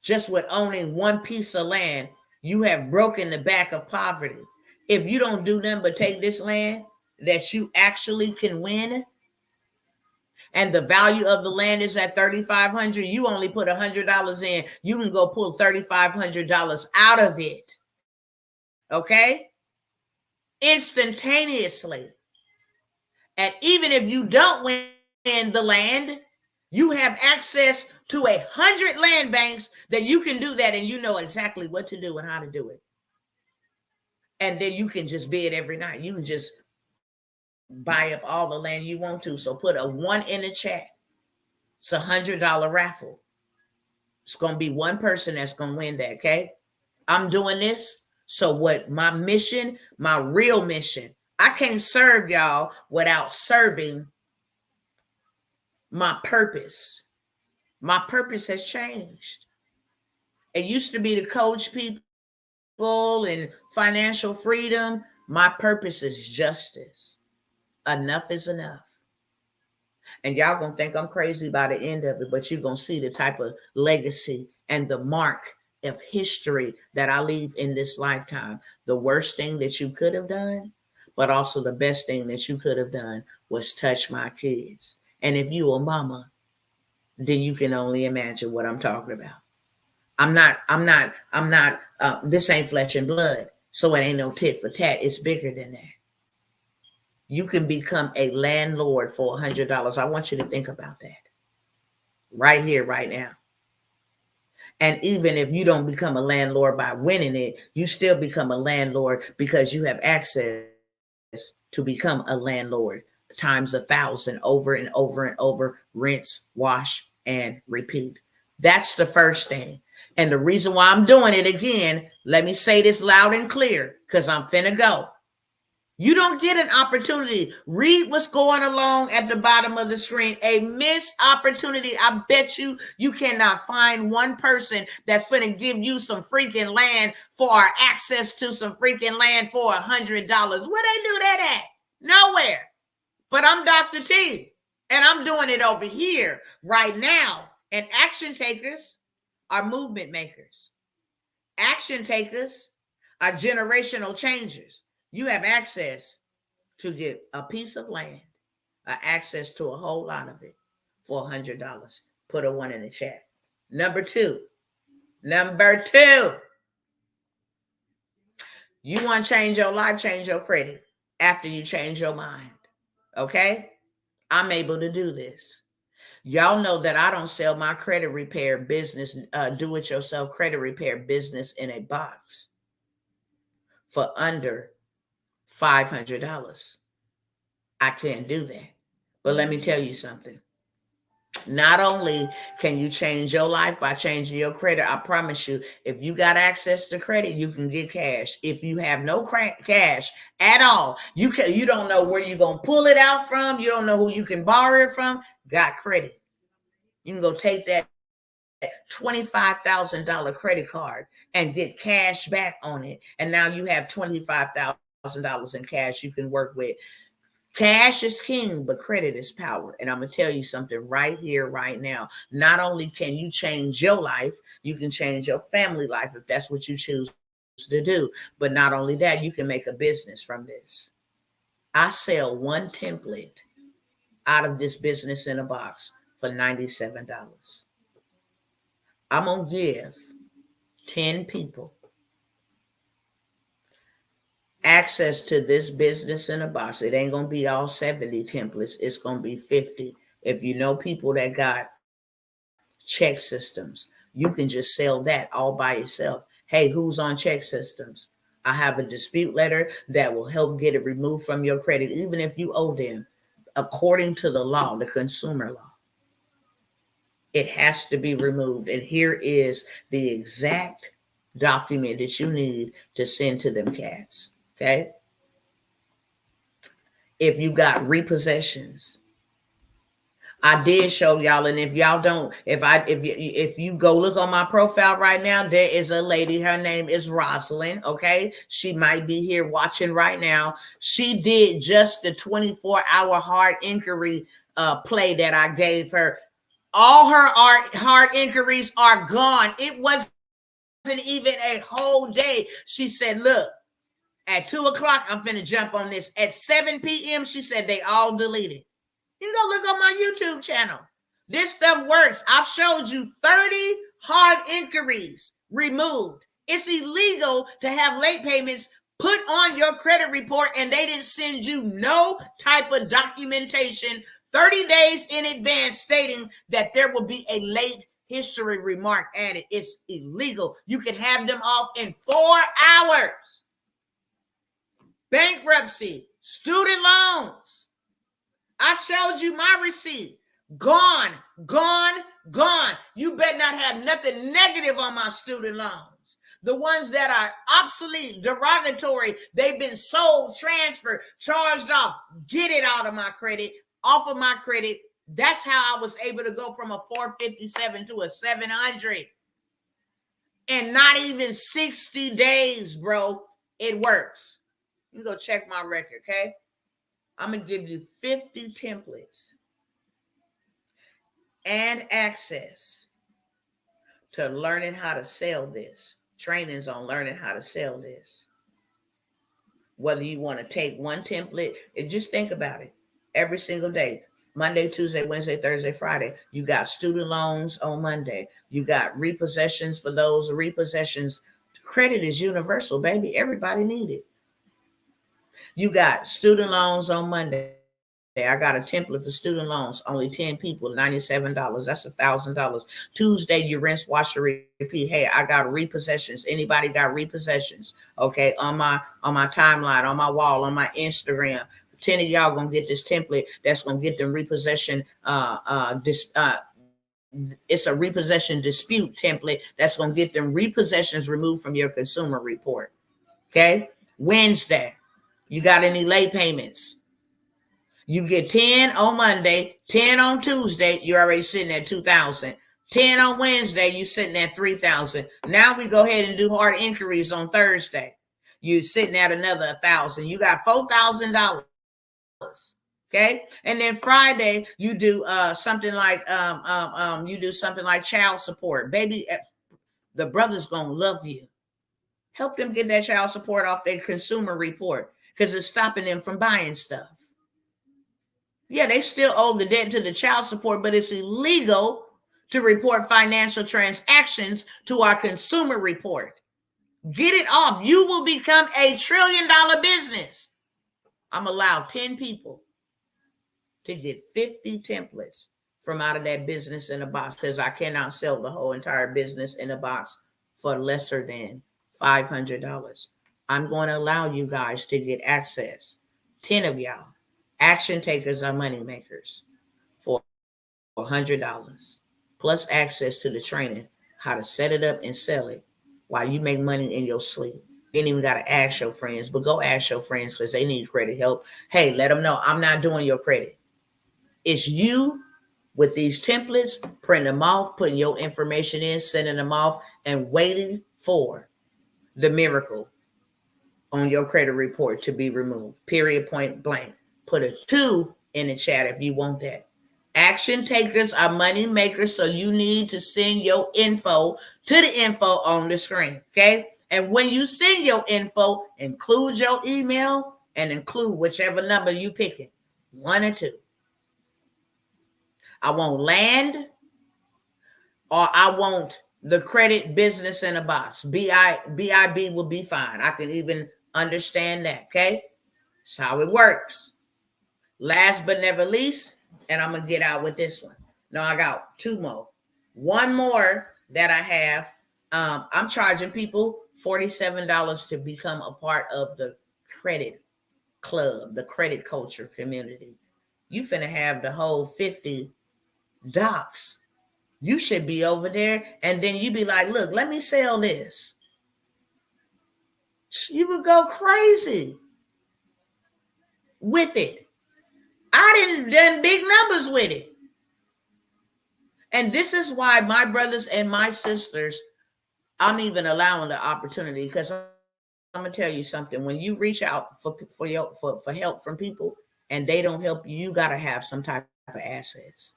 Just with owning one piece of land, you have broken the back of poverty. If you don't do nothing but take this land that you actually can win, and the value of the land is at $3,500, you only put $100 in, you can go pull $3,500 out of it. Okay? Instantaneously. And even if you don't win the land, you have access to 100 land banks that you can do that, and you know exactly what to do and how to do it. And then you can just bid every night. You can just buy up all the land you want to. So put a 1 in the chat. It's $100 raffle. It's going to be one person that's going to win that, okay? I'm doing this. So what my mission, my real mission, I can't serve y'all without serving my purpose. My purpose has changed. It used to be to coach people and financial freedom. My purpose is justice. Enough is enough. And y'all gonna think I'm crazy by the end of it, but you're gonna see the type of legacy and the mark of history that I leave in this lifetime. The worst thing that you could have done, but also the best thing that you could have done was touch my kids. And if you a mama, then you can only imagine what I'm talking about. I'm not, this ain't flesh and blood. So it ain't no tit for tat. It's bigger than that. You can become a landlord for $100. I want you to think about that right here, right now. And even if you don't become a landlord by winning it, you still become a landlord because you have access to become a landlord times 1,000 over and over and over, rinse, wash, and repeat. That's the first thing. And the reason why I'm doing it again, let me say this loud and clear, because I'm finna go. You don't get an opportunity. Read what's going along at the bottom of the screen. A missed opportunity. I bet you cannot find one person that's going to give you some freaking land for access to some freaking land for $100. Where they do that at? Nowhere. But I'm Dr. T, and I'm doing it over here right now. And action takers are movement makers. Action takers are generational changers. You have access to get a piece of land, access to a whole lot of it for $100. Put a 1 in the chat. Number two, you want to change your life, change your credit after you change your mind. Okay? I'm able to do this. Y'all know that I don't sell my credit repair business, do-it-yourself credit repair business in a box for under $500. I can't do that. But let me tell you something. Not only can you change your life by changing your credit, I promise you, if you got access to credit, you can get cash. If you have no cash at all, you don't know where you're going to pull it out from. You don't know who you can borrow it from. Got credit. You can go take that $25,000 credit card and get cash back on it. And now you have $25,000 in cash you can work with. Cash is king, but credit is power. And I'm going to tell you something right here, right now. Not only can you change your life, you can change your family life if that's what you choose to do. But not only that, you can make a business from this. I sell one template out of this business in a box for $97. I'm going to give 10 people access to this business in a box. It ain't going to be all 70 templates. It's going to be 50. If you know people that got check systems, you can just sell that all by yourself. Hey, who's on check systems? I have a dispute letter that will help get it removed from your credit, even if you owe them, according to the law, the consumer law. It has to be removed. And here is the exact document that you need to send to them cats. Okay. If you got repossessions, I did show y'all, and if y'all don't, if you go look on my profile right now, there is a lady. Her name is Rosalind. Okay, she might be here watching right now. She did just the 24-hour hard inquiry play that I gave her. All her hard inquiries are gone. It wasn't even a whole day. She said, "Look, at 2:00, I'm finna jump on this. At 7 p.m., she said they all deleted." You can go look on my YouTube channel. This stuff works. I've showed you 30 hard inquiries removed. It's illegal to have late payments put on your credit report and they didn't send you no type of documentation 30 days in advance stating that there will be a late history remark added. It's illegal. You can have them off in 4 hours. Bankruptcy, student loans. I showed you my receipt. Gone, gone, gone. You better not have nothing negative on my student loans. The ones that are obsolete, derogatory, they've been sold, transferred, charged off. Get it out of my credit, off of my credit. That's how I was able to go from a 457 to a 700. And not even 60 days, bro. It works. You can go check my record, okay? I'm going to give you 50 templates and access to learning how to sell this. Trainings on learning how to sell this. Whether you want to take one template, and just think about it. Every single day, Monday, Tuesday, Wednesday, Thursday, Friday, you got student loans on Monday. You got repossessions for those repossessions. Credit is universal, baby. Everybody need it. You got student loans on Monday. I got a template for student loans. Only 10 people, $97. That's $1,000. Tuesday, you rinse, wash, and repeat. Hey, I got repossessions. Anybody got repossessions? Okay, on my timeline, on my wall, on my Instagram. 10 of y'all gonna get this template that's gonna get them repossession. It's a repossession dispute template that's gonna get them repossessions removed from your consumer report. Okay, Wednesday. You got any late payments? You get 10 on Monday, 10 on Tuesday, you're already sitting at 2,000. 10 on Wednesday, you're sitting at 3,000. Now we go ahead and do hard inquiries on Thursday. You're sitting at another 1,000. You got $4,000. Okay, and then Friday you do something like child support. Baby, the brother's gonna love you. Help them get that child support off their consumer report because it's stopping them from buying stuff. Yeah, they still owe the debt to the child support, but it's illegal to report financial transactions to our consumer report. Get it off. You will become a $1 trillion business. I'm allowed 10 people to get 50 templates from out of that business in a box because I cannot sell the whole entire business in a box for lesser than $500. I'm going to allow you guys to get access. 10 of y'all. Action takers are money makers for $100 plus access to the training, how to set it up and sell it while you make money in your sleep. You ain't even got to ask your friends, but go ask your friends because they need credit help. Hey, let them know I'm not doing your credit. It's you with these templates, printing them off, putting your information in, sending them off, and waiting for the miracle on your credit report to be removed. Period, point blank. Put a 2 in the chat if you want that. Action takers are money makers, so you need to send your info to the info on the screen, okay? And when you send your info, include your email and include whichever number you picking, 1 or 2. I want land or I want the credit business in a box. BIB will be fine. I can even Understand that, okay? That's how it works. Last but never least, and I'm going to get out with this one. No, I got two more. One more that I have. I'm charging people $47 to become a part of the credit club, the credit culture community. You finna have the whole 50 docs. You should be over there, and then you be like, look, let me sell this. You would go crazy with it. I didn't done big numbers with it. And this is why my brothers and my sisters, I'm even allowing the opportunity, because I'm gonna tell you something. When you reach out for help from people and they don't help you, you gotta have some type of assets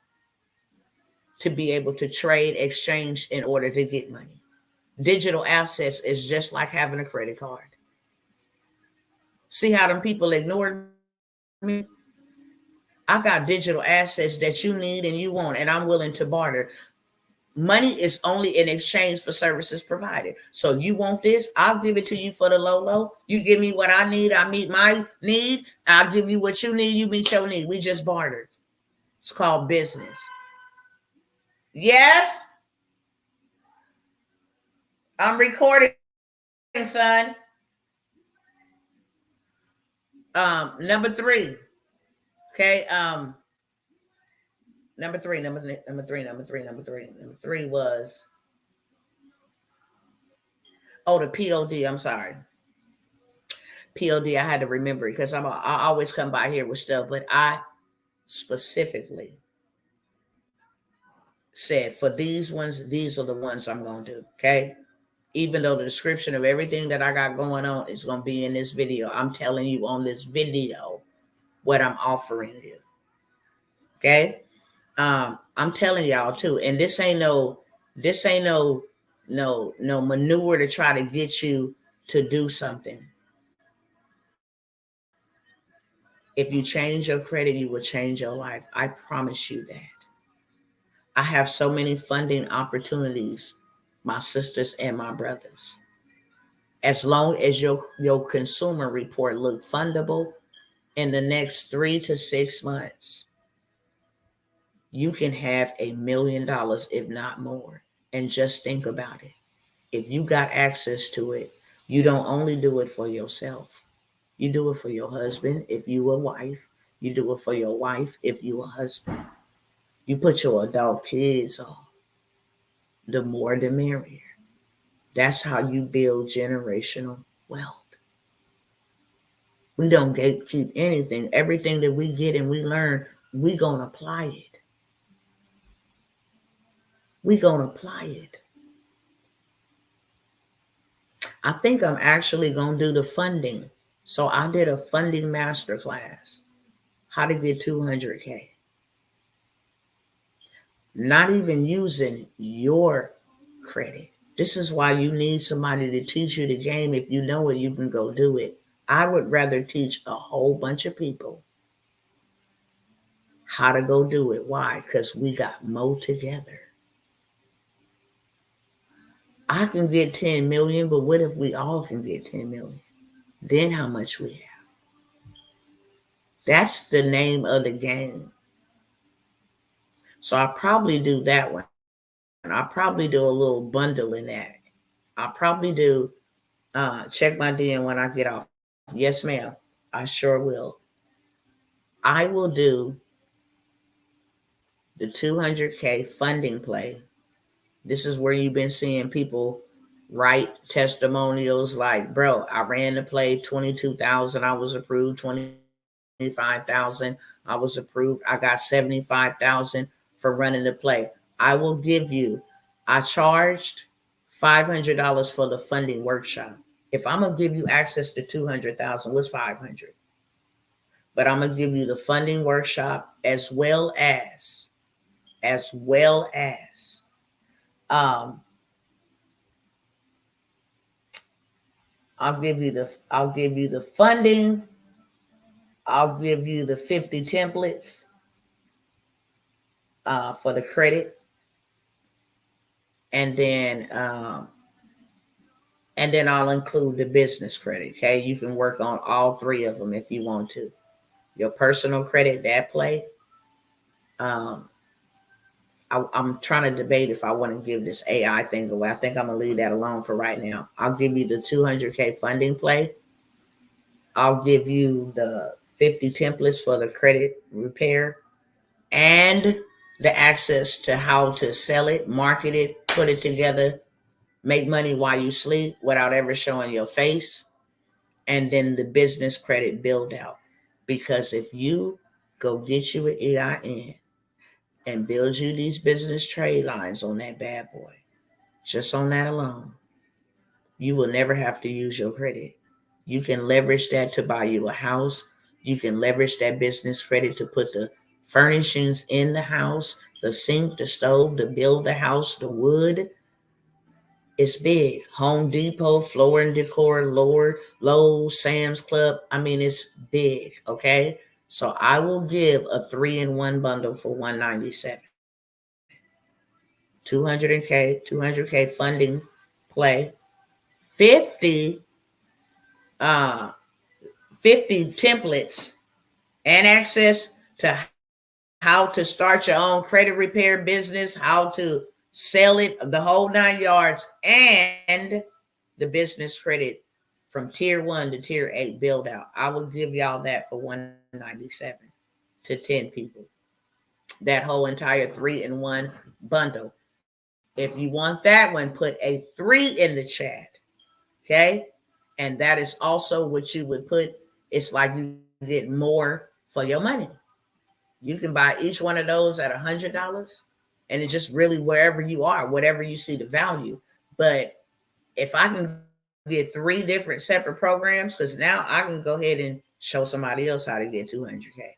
to be able to trade, exchange in order to get money. Digital assets is just like having a credit card. See how them people ignored me? I got digital assets that you need and you want, and I'm willing to barter. Money is only in exchange for services provided. So you want this, I'll give it to you for the low. You give me what I need, I meet my need. I'll give you what you need, you meet your need. We just bartered. It's called business. Yes, I'm recording, son. Number three. Okay. Number three was, the POD. I'm sorry. POD, I had to remember it because I always come by here with stuff, but I specifically said for these ones, these are the ones I'm going to do. Okay. Even though the description of everything that I got going on is going to be in this video, I'm telling you on this video what I'm offering you. Okay. I'm telling y'all too, and this ain't no manure to try to get you to do something. If you change your credit, you will change your life. I promise you that. I have so many funding opportunities, my sisters and my brothers. As long as your consumer report look fundable in the next 3 to 6 months, you can have $1 million, if not more. And just think about it. If you got access to it, you don't only do it for yourself. You do it for your husband if you a wife. You do it for your wife if you a husband. You put your adult kids on. The more the merrier. That's how you build generational wealth. We don't gatekeep anything. Everything that we get and we learn, we gonna apply it. We gonna apply it. I think I'm actually gonna do the funding. So I did a funding masterclass. How to get 200K. Not even using your credit. This is why you need somebody to teach you the game. If you know it, you can go do it. I would rather teach a whole bunch of people how to go do it. Why? Because we got more together. I can get 10 million, but what if we all can get 10 million? Then how much we have? That's the name of the game. So I'll probably do that one. And I'll probably do a little bundle in that. I'll probably do check my DM when I get off. Yes, ma'am. I sure will. I will do the 200K funding play. This is where you've been seeing people write testimonials like, bro, I ran the play, 22,000, I was approved, 25,000, I was approved. I got 75,000 for running the play. I will give you, I charged $500 for the funding workshop. If I'm going to give you access to 200,000, what's 500? But I'm going to give you the funding workshop as well as I'll give you the funding. I'll give you the 50 templates for the credit. And then And then I'll include the business credit. Okay. You can work on all three of them if you want to. Your personal credit, that play. Um, I'm trying to debate if I want to give this AI thing away. I think I'm going to leave that alone for right now. I'll give you the 200K funding play. I'll give you the 50 templates for the credit repair and the access to how to sell it, market it, put it together, make money while you sleep without ever showing your face. And then the business credit build out. Because if you go get you an EIN and build you these business trade lines on that bad boy, just on that alone, you will never have to use your credit. You can leverage that to buy you a house. You can leverage that business credit to put the furnishings in the house, the sink, the stove, to build the house, the wood. It's big. Home Depot, Floor and Decor, Lowe's, Sam's Club. I mean, it's big, okay? So I will give a 3-in-1 bundle for $197. 200K funding play, 50 50 templates and access to how to start your own credit repair business, how to sell it, the whole 9 yards, and the business credit from tier 1 to tier 8 build out. I will give y'all that for $197 to 10 people. That whole entire 3-in-1 bundle. If you want that one, put a 3 in the chat. Okay? And that is also what you would put. It's like you get more for your money. You can buy each one of those at $100, and it's just really wherever you are, whatever you see the value. But if I can get 3 different separate programs, because now I can go ahead and show somebody else how to get 200K,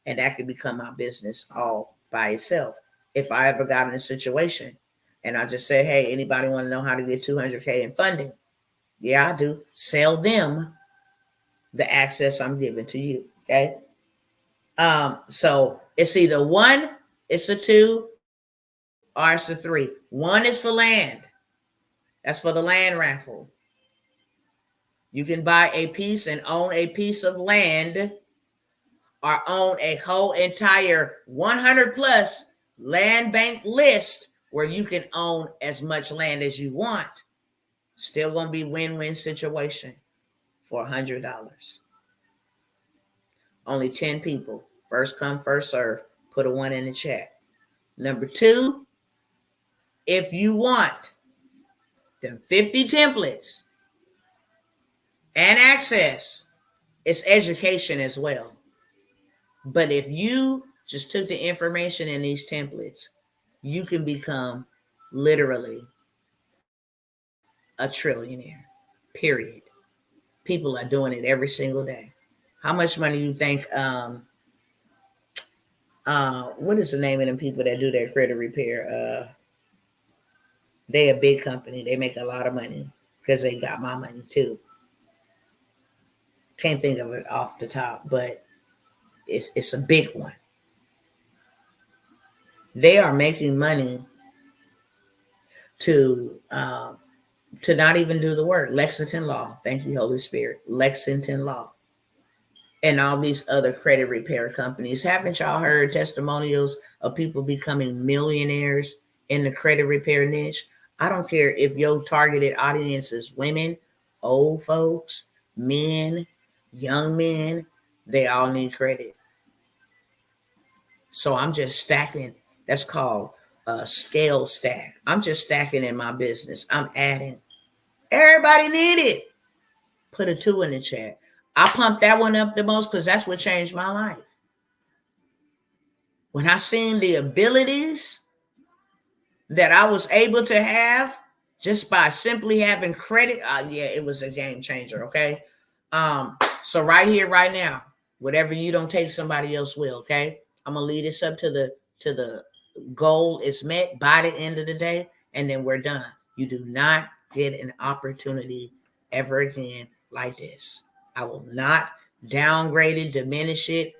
and that could become my business all by itself. If I ever got in a situation and I just say, hey, anybody want to know how to get 200K in funding? Yeah, I do. Sell them the access I'm giving to you. Okay. So it's either 1, it's a 2, or it's a 3. 1 is for land. That's for the land raffle. You can buy a piece and own a piece of land, or own a whole entire 100 plus land bank list where you can own as much land as you want. Still gonna be win-win situation for $100. Only 10 people. First come, first serve. Put a 1 in the chat. Number 2, if you want them 50 templates and access, it's education as well. But if you just took the information in these templates, you can become literally a trillionaire, period. People are doing it every single day. How much money do you think, what is the name of them people that do their credit repair? They a big company. They make a lot of money because they got my money too. Can't think of it off the top, but it's a big one. They are making money to not even do the work. Lexington Law. Thank you, Holy Spirit. Lexington Law. And all these other credit repair companies. Haven't y'all heard testimonials of people becoming millionaires in the credit repair niche? I don't care if your targeted audience is women, old folks, men, young men, they all need credit. So I'm just stacking. That's called a scale stack. I'm just stacking in my business. I'm adding. Everybody need it. Put a 2 in the chat. I pumped that one up the most because that's what changed my life. When I seen the abilities that I was able to have just by simply having credit, yeah, it was a game changer, okay? So right here, right now, whatever you don't take, somebody else will, okay? I'm going to lead this up to the goal is met by the end of the day, and then we're done. You do not get an opportunity ever again like this. I will not downgrade it, diminish it.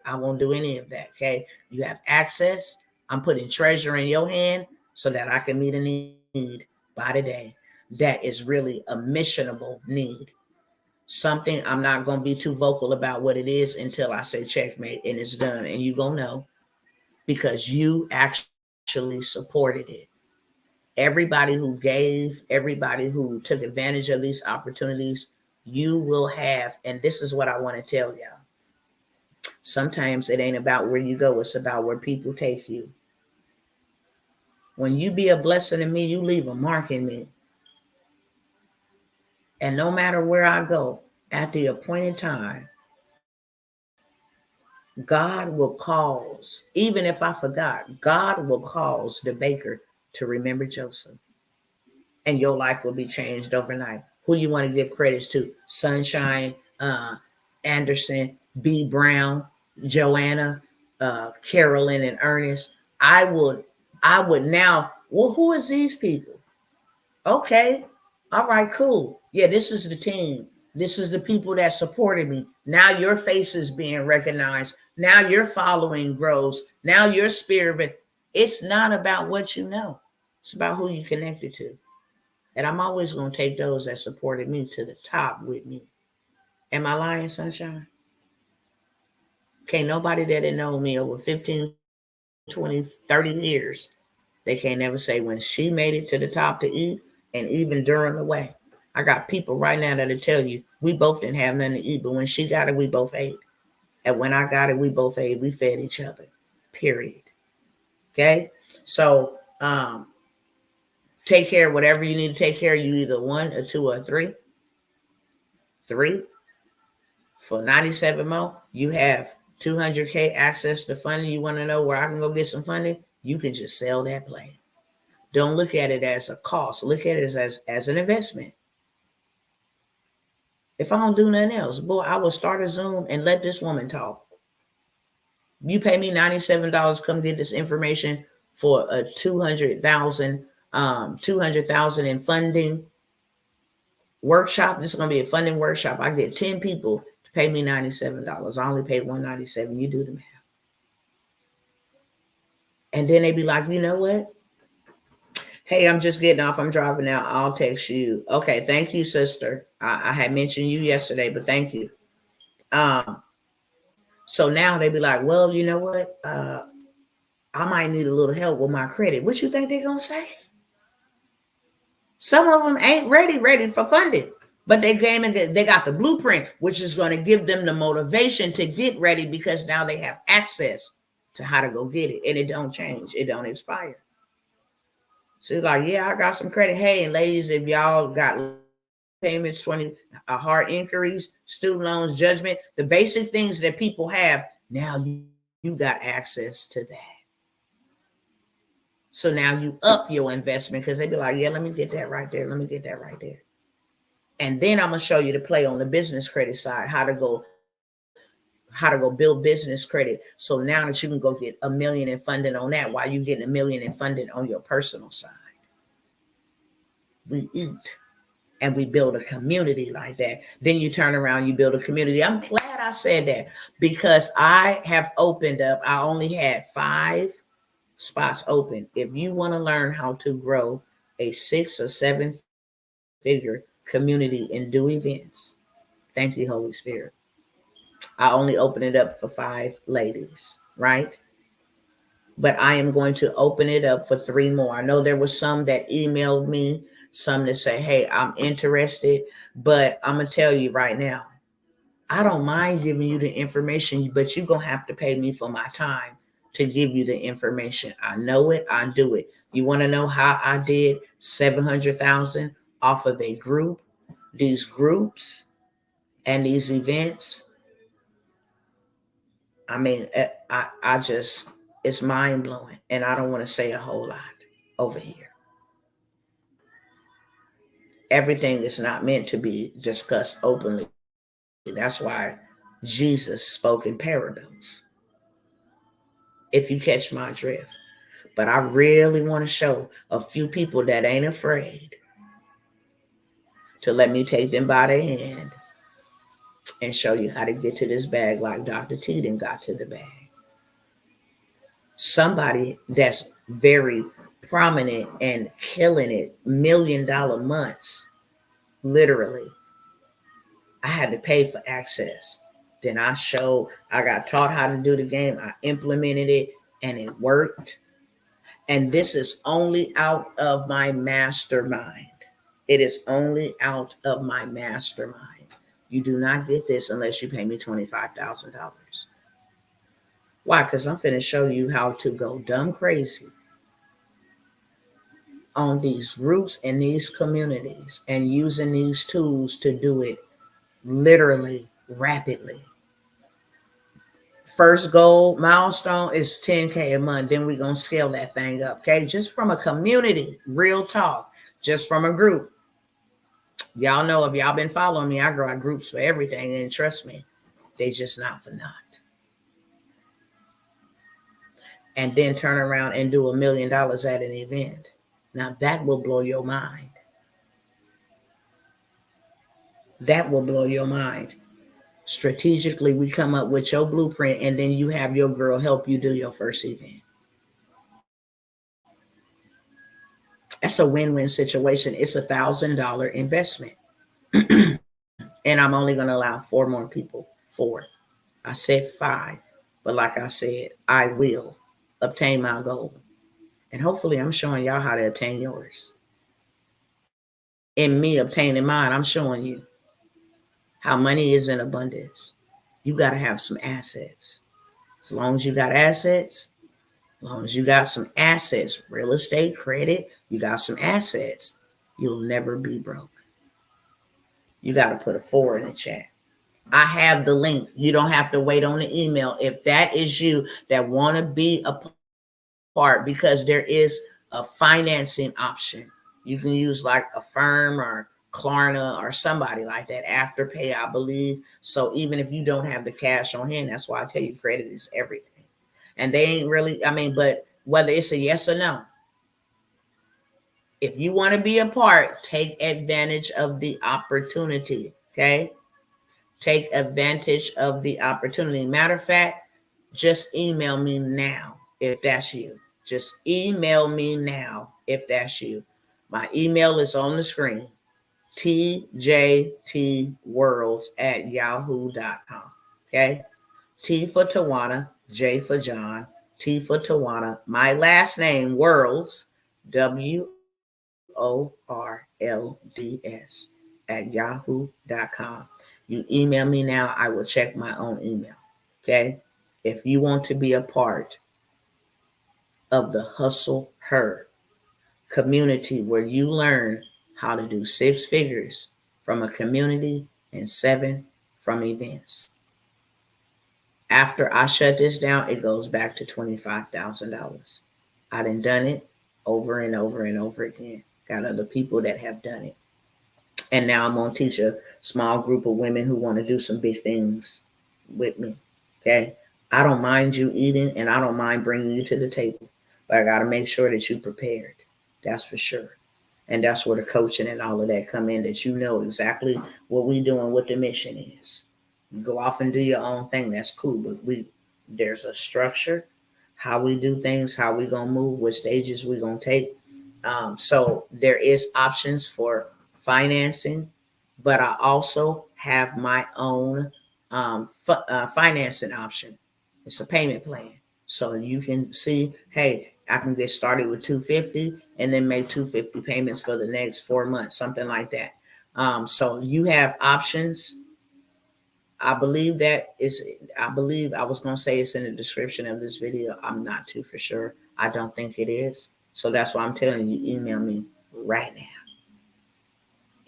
I won't do any of that, okay? You have access. I'm putting treasure in your hand so that I can meet a need by the day. that is really a missionable need. Something I'm not going to be too vocal about what it is until I say checkmate and it's done. And you going to know because you actually supported it. Everybody who gave, everybody who took advantage of these opportunities, you will have. And this is what I want to tell y'all. Sometimes it ain't about where you go. It's about where people take you. When you be a blessing to me, you leave a mark in me. And no matter where I go, at the appointed time, God will cause, even if I forgot, God will cause the baker to remember Joseph. And your life will be changed overnight. Who you want to give credits to? Sunshine, Anderson, B. Brown, Joanna, Carolyn, and Ernest. I would now, well, who is these people? Okay. All right, cool. Yeah, this is the team. This is the people that supported me. Now your face is being recognized. Now your following grows. Now your spirit. It's not about what you know. It's about who you connected to. And I'm always going to take those that supported me to the top with me. Am I lying, Sunshine? Can't nobody that had known me over 15, 20, 30 years, they can't never say when she made it to the top to eat and even during the way. I got people right now that'll tell you we both didn't have nothing to eat, but when she got it, we both ate. And when I got it, we both ate. We fed each other, period. Okay? So take care of whatever you need to take care of. You either 1 or 2 or 3. 3 for 97 more. You have 200K access to funding. You want to know where I can go get some funding? You can just sell that plane. Don't look at it as a cost. Look at it as an investment. If I don't do nothing else, boy, I will start a Zoom and let this woman talk. You pay me $97, come get this information for a $200,000 in funding workshop. This is going to be a funding workshop. I get 10 people to pay me $97. I only paid $197. You do the math. And then they be like, you know what? Hey, I'm just getting off. I'm driving out. I'll text you. Okay, thank you, sister. I had mentioned you yesterday, but thank you. So now they be like, well, you know what? I might need a little help with my credit. What you think they're going to say? Some of them ain't ready for funding, but they got the blueprint, which is going to give them the motivation to get ready because now they have access to how to go get it. And it don't change. It don't expire. So like, yeah, I got some credit. Hey, and ladies, if y'all got payments, 20 hard inquiries, student loans, judgment, the basic things that people have, now you got access to that. So now you up your investment because they be like, yeah, let me get that right there. Let me get that right there. And then I'm going to show you the play on the business credit side, how to go build business credit. So now that you can go get $1 million in funding on that while you're getting $1 million in funding on your personal side. We eat and we build a community like that. Then you turn around, you build a community. I'm glad I said that because I have opened up. I only had 5 spots open. If you want to learn how to grow a 6 or 7 figure community and do events, thank you, Holy Spirit. I only open it up for 5 ladies, right? But I am going to open it up for 3 more. I know there were some that emailed me, some that say, hey, I'm interested, but I'm going to tell you right now, I don't mind giving you the information, but you're going to have to pay me for my time to give you the information. I know it. I do it. You want to know how I did 700,000 off of a group, these groups and these events? I mean, I just, it's mind blowing. And I don't want to say a whole lot over here. Everything is not meant to be discussed openly. That's why Jesus spoke in parables. If you catch my drift. But I really want to show a few people that ain't afraid to let me take them by the hand and show you how to get to this bag like Dr. Teeden got to the bag. Somebody that's very prominent and killing it, $1 million months, literally. I had to pay for access. Then I got taught how to do the game. I implemented it and it worked. And this is only out of my mastermind. It is only out of my mastermind. You do not get this unless you pay me $25,000. Why? Because I'm finna show you how to go dumb crazy on these groups and these communities and using these tools to do it literally rapidly. First goal milestone is 10K a month. Then we're going to scale that thing up. Okay. Just from a community, real talk, just from a group. Y'all know if y'all been following me, I grow groups for everything. And trust me, they just not for naught. And then turn around and do $1 million at an event. Now that will blow your mind. That will blow your mind. Strategically, we come up with your blueprint and then you have your girl help you do your first event. That's a win-win situation. It's $1,000 investment. And I'm only going to allow 4 more people. 4. I said 5. But like I said, I will obtain my goal. And hopefully I'm showing y'all how to obtain yours. In me obtaining mine, I'm showing you how money is in abundance. You got to have some assets. As long as you got assets, as long as you got some assets, real estate, credit, you got some assets, you'll never be broke. You got to put a 4 in the chat. I have the link. You don't have to wait on the email. If that is you that want to be a part, because there is a financing option. You can use like a firm or Klarna or somebody like that, Afterpay, I believe. So even if you don't have the cash on hand, that's why I tell you credit is everything. And they ain't really, but whether it's a yes or no, if you want to be a part, take advantage of the opportunity, okay? Take advantage of the opportunity. Matter of fact, just email me now if that's you. Just email me now if that's you. My email is on the screen. tjtworlds@yahoo.com. Okay? T for Tawana, J for John, T for Tawana. My last name, Worlds, WORLDS @yahoo.com. You email me now, I will check my own email. Okay? If you want to be a part of the Hustle Her community where you learn how to do 6 figures from a community and 7 from events. After I shut this down, it goes back to $25,000. I done it over and over and over again. Got other people that have done it. And now I'm going to teach a small group of women who want to do some big things with me. Okay? I don't mind you eating and I don't mind bringing you to the table. But I got to make sure that you're prepared. That's for sure. And that's where the coaching and all of that come in, that you know exactly what we're doing, what the mission is. You go off and do your own thing. That's cool. But there's a structure, how we do things, how we going to move, what stages we going to take. So there is options for financing, but I also have my own financing option. It's a payment plan. So you can see, hey, I can get started with $250 and then make $250 payments for the next 4 months, something like that. So you have options. I believe I was going to say it's in the description of this video. I'm not too for sure. I don't think it is. So that's why I'm telling you, email me right now.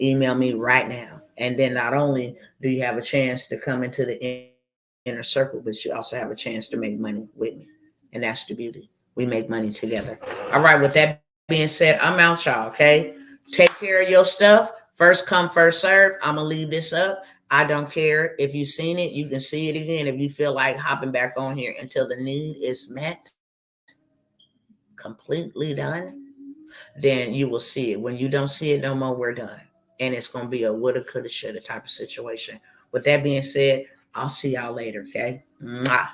Email me right now. And then not only do you have a chance to come into the inner circle, but you also have a chance to make money with me. And that's the beauty. We make money together. All right. With that being said, I'm out, y'all. Okay. Take care of your stuff. First come, first serve. I'm going to leave this up. I don't care. If you've seen it, you can see it again. If you feel like hopping back on here until the need is met, completely done, then you will see it. When you don't see it no more, we're done. And it's going to be a woulda, coulda, shoulda type of situation. With that being said, I'll see y'all later, okay? Mwah.